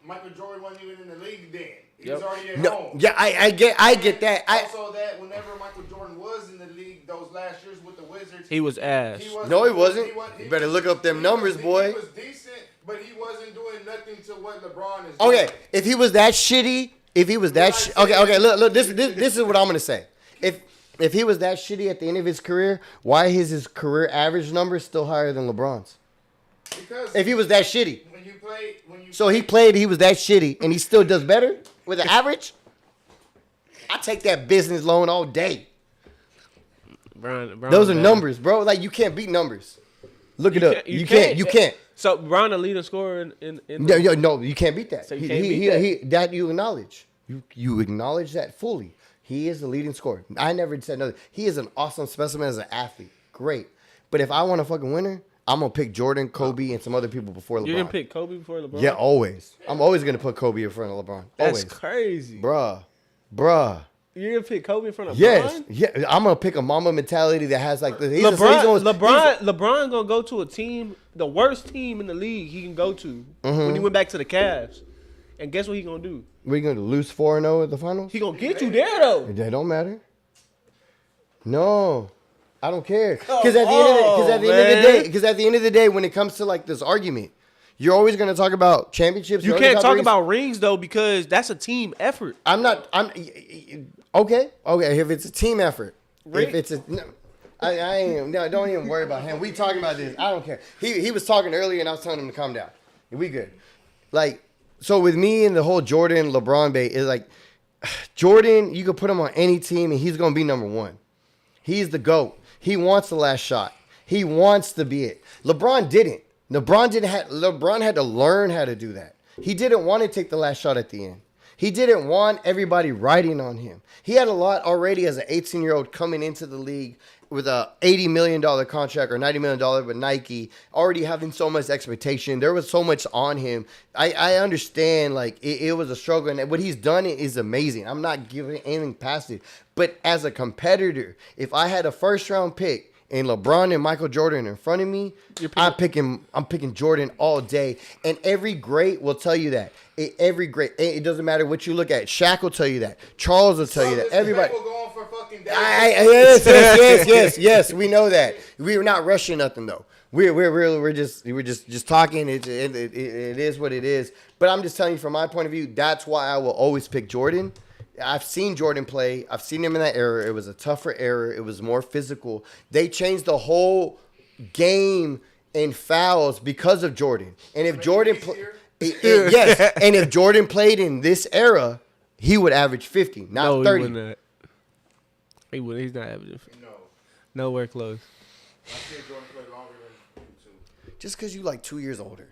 Michael Jordan wasn't even in the league then. He was already at home. Yeah, I get that. Also, that whenever Michael Jordan was in the league those last years with the Wizards, he was ass. No, he wasn't. You better look up them numbers, boy. He was decent, but he wasn't doing nothing to what LeBron is doing. Okay, if he was that shitty, okay, look, this is what I'm gonna say. If he was that shitty at the end of his career, why is his career average number still higher than LeBron's? Because if he was that shitty. He was that shitty, and he still does better with an average? I take that business loan all day. Brian, those are numbers, bro. Like, you can't beat numbers. Look it up. You can't. So, Brian, the leading scorer in No, you can't beat that. So you can't beat that. That you acknowledge. You acknowledge that fully. He is the leading scorer. I never said no. He is an awesome specimen as an athlete. Great. But if I want a fucking winner, I'm going to pick Jordan, Kobe, and some other people before LeBron. You're going to pick Kobe before LeBron? Yeah, always. I'm always going to put Kobe in front of LeBron. Always. That's crazy. Bruh. You're going to pick Kobe in front of LeBron? Yes. Yeah, I'm going to pick a Mamba mentality that has like... LeBron going to go to a team, the worst team in the league he can go to when he went back to the Cavs. And guess what he going to do? We're going to lose 4-0 at the finals? He going to get you there, though. That don't matter. No. I don't care. Because at the end of the day, when it comes to like this argument, you're always going to talk about championships. You can't talk about rings though, because that's a team effort. Okay. If it's a team effort, if it's a, don't even worry about him. We talking about this. I don't care. He was talking earlier, and I was telling him to calm down. We good. Like, so with me and the whole Jordan LeBron bait is like, Jordan, you could put him on any team, and he's going to be number one. He's the GOAT. He wants the last shot. He wants to be it. LeBron didn't. LeBron had to learn how to do that. He didn't want to take the last shot at the end. He didn't want everybody riding on him. He had a lot already as an 18-year-old coming into the league with a $80 million contract or $90 million with Nike, already having so much expectation. There was so much on him. I understand, like, it was a struggle, and what he's done is amazing. I'm not giving anything past it. But as a competitor, if I had a first-round pick and LeBron and Michael Jordan in front of me, I'm picking Jordan all day. And every great will tell you that. Every great. It doesn't matter what you look at. Shaq will tell you that. Charles will tell you that. Everybody. Yes, we know that. We're not rushing nothing though. We're just talking. It is what it is. But I'm just telling you from my point of view, that's why I will always pick Jordan. I've seen Jordan play. I've seen him in that era. It was a tougher era. It was more physical. They changed the whole game in fouls because of Jordan. And if Jordan and if Jordan played in this era, he would average 50, not 30. He wouldn't. He's not averaging 50. Nowhere close. I see Jordan play longer than you two. Just because you like 2 years older.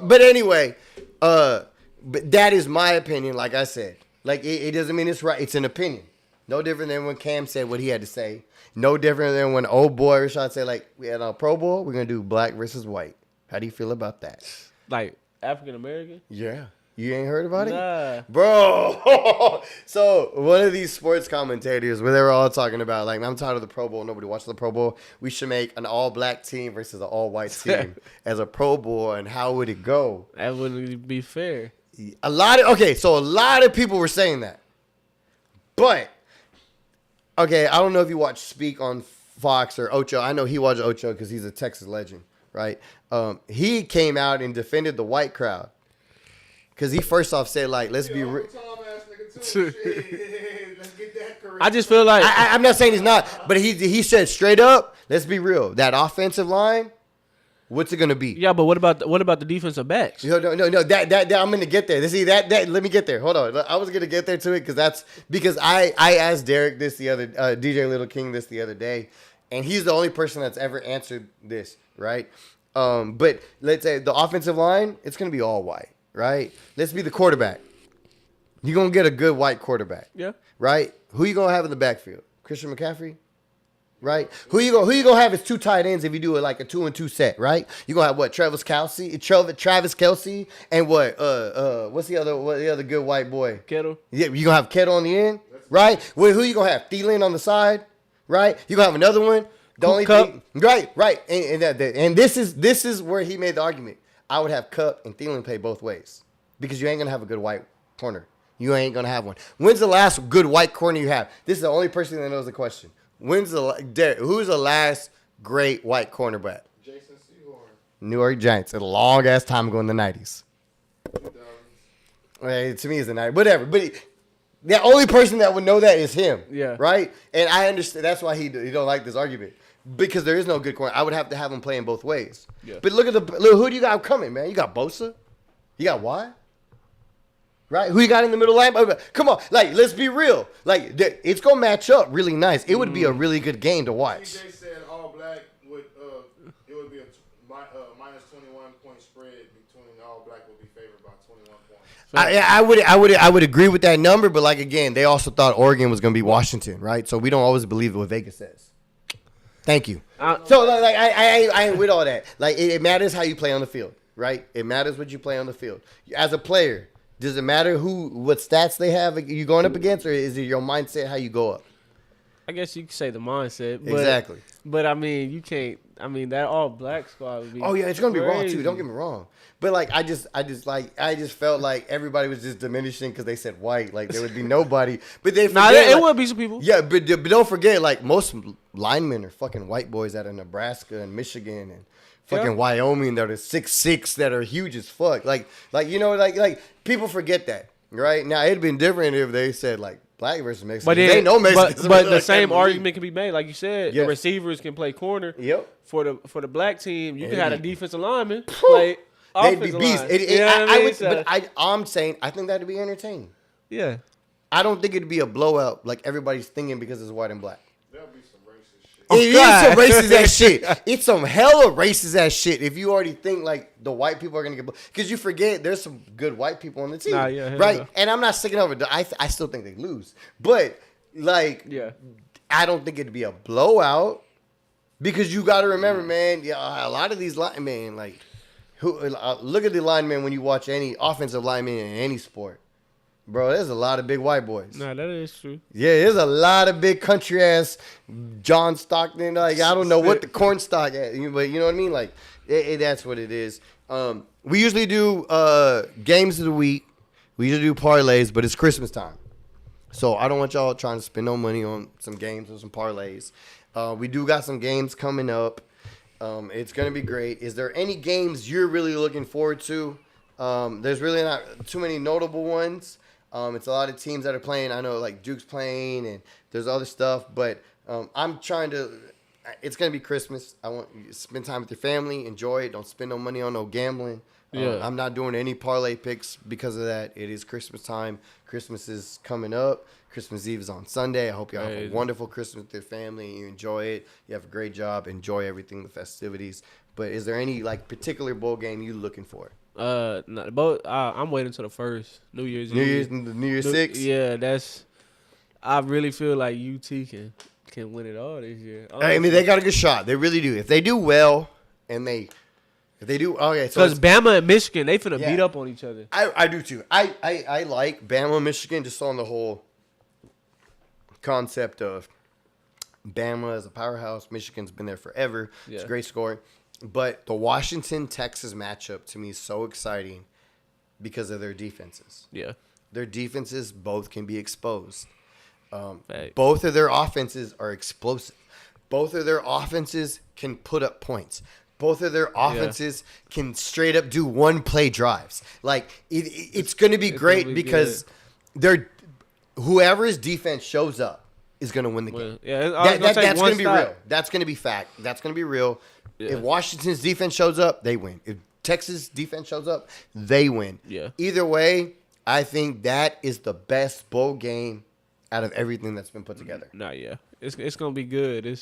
But anyway, but that is my opinion. Like I said, like it doesn't mean it's right. It's an opinion. No different than when Cam said what he had to say. No different than when old boy Rashad said, like, we had a Pro Bowl, we're gonna do black versus white. How do you feel about that? Like African American? Yeah. You ain't heard about it? Nah. Bro. So one of these sports commentators where they were all talking about, like, I'm tired of the Pro Bowl. Nobody watched the Pro Bowl. We should make an all-black team versus an all-white team as a Pro Bowl, and how would it go? That wouldn't be fair. A lot of people were saying that. But, okay, I don't know if you watch Speak on Fox or Ocho. I know he watched Ocho because he's a Texas legend, right? He came out and defended the white crowd. Because he first off said, like, let's be real. Let's get that correct. I just feel like I'm not saying he's not, but he said straight up, let's be real. That offensive line, what's it gonna be? yeah, but what about the defensive backs? No. That I'm gonna get there. See that let me get there. Hold on. I was gonna get there to it because I asked Derek this the other DJ Little King this the other day, and he's the only person that's ever answered this, right? But let's say the offensive line, it's gonna be all white. Right? Let's be the quarterback. You're going to get a good white quarterback. Yeah. Right? Who you going to have in the backfield? Christian McCaffrey? Right? Who you going to have as two tight ends if you do it like a 2-and-2 set, right? You're going to have what? Travis Kelce and what's the other good white boy? Kittle. Yeah, you're going to have Kittle on the end, right? Well, who you going to have? Thielen on the side, right? You're going to have another one. The only thing, right. And this is where he made the argument. I would have Cup and Thielen play both ways because you ain't going to have a good white corner. You ain't going to have one. When's the last good white corner you have? This is the only person that knows the question. Who's the last great white cornerback? Jason Sehorn. New York Giants. A long-ass time ago in the 90s. Well, to me, it's the 90s. Whatever. But the only person that would know that is him. Yeah. Right? And I understand. That's why he don't like this argument. Because there is no good corner. I would have to have him playing both ways. Yeah. But look, who do you got coming, man? You got Bosa. You got Watt. Right? Who you got in the middle line? Come on. Like, let's be real. Like, it's going to match up really nice. It would be a really good game to watch. TJ said all black would it would be a minus 21 point spread between all black would be favored by 21 points. I would agree with that number, but like again, they also thought Oregon was going to be Washington, right? So we don't always believe what Vegas says. Thank you. So like I ain't with all that. Like it matters how you play on the field, right? It matters what you play on the field. As a player, does it matter what stats they have you going up against, or is it your mindset how you go up? I guess you could say the mindset. But, exactly. But I mean, you can't. I mean, that all black squad would be. Oh yeah, it's gonna be raw too. Don't get me wrong. But like I just felt like everybody was just diminishing because they said white. Like there would be nobody. But they forget, it would be some people. Yeah, but don't forget, like most linemen are fucking white boys out of Nebraska and Michigan and fucking Wyoming that are 6'6" that are huge as fuck. Like you know, like people forget that, right? Now it'd been different if they said like black versus Mexican. But they know Mexicans. But the same argument can be made, like you said. Yes. The receivers can play corner. Yep. For the black team, you can have a defensive lineman play. They'd be beasts. I'm saying I think that'd be entertaining. Yeah. I don't think it'd be a blowout like everybody's thinking because it's white and black. There'll be some racist shit. It is some racist ass shit. It's some hella racist ass shit. If you already think like the white people are gonna get, because you forget there's some good white people on the team, right? And I'm not sticking over. I still think they lose, but like, I don't think it'd be a blowout because you got to remember, man. Yeah, a lot of these linemen, like, look at the linemen when you watch any offensive lineman in any sport. Bro, there's a lot of big white boys. Nah, that is true. Yeah, there's a lot of big country ass John Stockton. Like I don't know what the corn stock at, but you know what I mean. Like that's what it is. We usually do games of the week. We usually do parlays, but it's Christmas time, so I don't want y'all trying to spend no money on some games or some parlays. We do got some games coming up. It's gonna be great. Is there any games you're really looking forward to? There's really not too many notable ones. It's a lot of teams that are playing. I know like Duke's playing and there's other stuff, but I'm trying to. It's gonna be Christmas. I want you to spend time with your family, enjoy it. Don't spend no money on no gambling. I'm not doing any parlay picks because of that. It is Christmas time. Christmas is coming up. Christmas Eve is on Sunday. I hope y'all have a wonderful Christmas with your family. You enjoy it. You have a great job. Enjoy everything, the festivities. But is there any like particular bowl game you looking for? No, both. I'm waiting till the first New Year's Eve. New Year's 6? Yeah, that's. I really feel like UT can win it all this year. Honestly. I mean, they got a good shot. They really do. If they do well, and if they do, okay. So because Bama and Michigan, they finna beat up on each other. I do too. I like Bama and Michigan just on the whole concept of Bama as a powerhouse. Michigan's been there forever. Yeah. It's a great score. But the Washington-Texas matchup to me is so exciting because of their defenses. Yeah. Their defenses both can be exposed. Both of their offenses are explosive. Both of their offenses can put up points. Both of their offenses can straight up do one-play drives. Like, it's going to be great because whoever's defense shows up is going to win the game. Yeah, that's going to be real. That's going to be fact. That's going to be real. Yeah. If Washington's defense shows up, they win. If Texas' defense shows up, they win. Yeah. Either way, I think that is the best bowl game out of everything that's been put together. It's going to be good.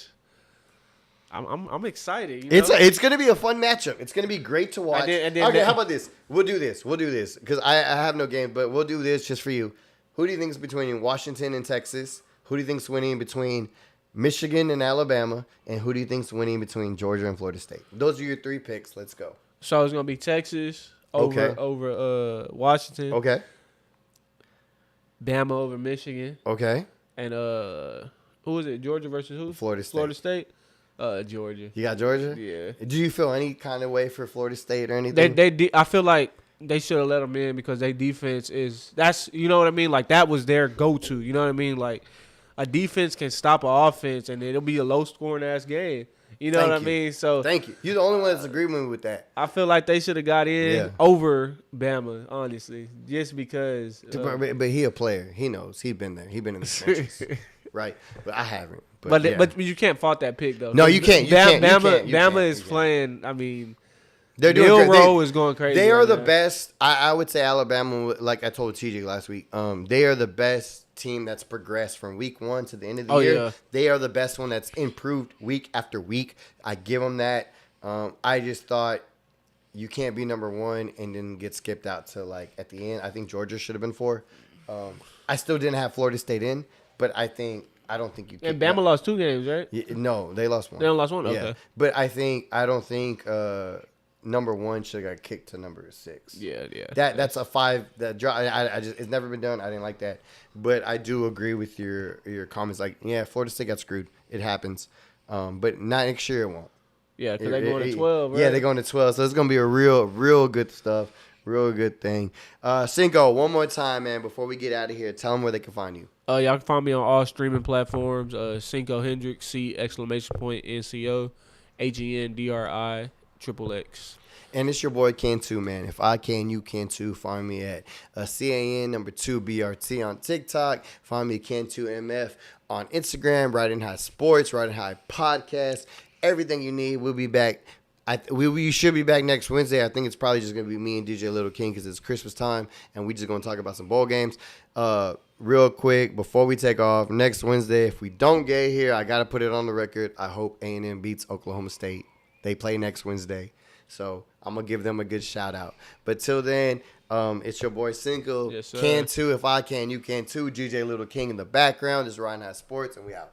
I'm excited. You know? It's going to be a fun matchup. It's going to be great to watch. Okay, how about this? We'll do this because I have no game, but we'll do this just for you. Who do you think is between Washington and Texas? Who do you think is winning between Michigan and Alabama? And who do you think is winning between Georgia and Florida State? Those are your 3 picks. Let's go. So it's going to be Texas over Washington. Okay. Bama over Michigan. Okay. And who is it? Georgia versus who? Florida State. Florida State. Georgia. You got Georgia? Yeah. Do you feel any kind of way for Florida State or anything? I feel like they should have let them in because their defense that's you know what I mean? Like that was their go-to. You know what I mean? Like a defense can stop an offense and it'll be a low-scoring ass game. You know what I mean? So thank you. You're the only one that's agreeing with that. I feel like they should have got in over Bama, honestly, just because. But he a player. He knows. He's been there. He's been in the trenches, right? But I haven't. But you can't fault that pick though. No, you can't. Bama is playing. I mean, they're doing Rowe is going crazy. They are the best. I would say Alabama. Like I told TJ last week, they are the best team that's progressed from week 1 to the end of the year. Yeah. They are the best one that's improved week after week. I give them that. I just thought you can't be number 1 and then get skipped out to like at the end. I think Georgia should have been 4. I still didn't have Florida State in, but I don't think you can. And Bama lost 2 games, right? Yeah, no, they lost 1. They only lost 1? Okay. Yeah. But I don't think number 1 should have got kicked to number 6. Yeah. That's a 5. That draw. I just it's never been done. I didn't like that. But I do agree with your comments. Like, yeah, Florida State got screwed. It happens. But not next year it won't. Yeah, because they're going to 12, right? Yeah, they're going to 12. So it's going to be a real good stuff. Real good thing. nco, one more time, man, before we get out of here. Tell them where they can find you. Y'all can find me on all streaming platforms. nco Hendrixxx, C!NCO, HENDRIXXX. And it's your boy Can Too, man. If I can, you can too. Find me at CAN2BRT on TikTok. Find me at Can2MF on Instagram. Ridin High Sports, Ridin High Podcast. Everything you need. We'll be back. We should be back next Wednesday. I think it's probably just going to be me and DJ Little King because it's Christmas time, and we just going to talk about some bowl games. Real quick, before we take off, next Wednesday, if we don't get here, I got to put it on the record. I hope A&M beats Oklahoma State. They play next Wednesday. So I'm going to give them a good shout out. But till then, it's your boy nco. Yes, sir. Can too. If I can, you can too. DJ Little King in the background. This is Ridin High Sports, and we out.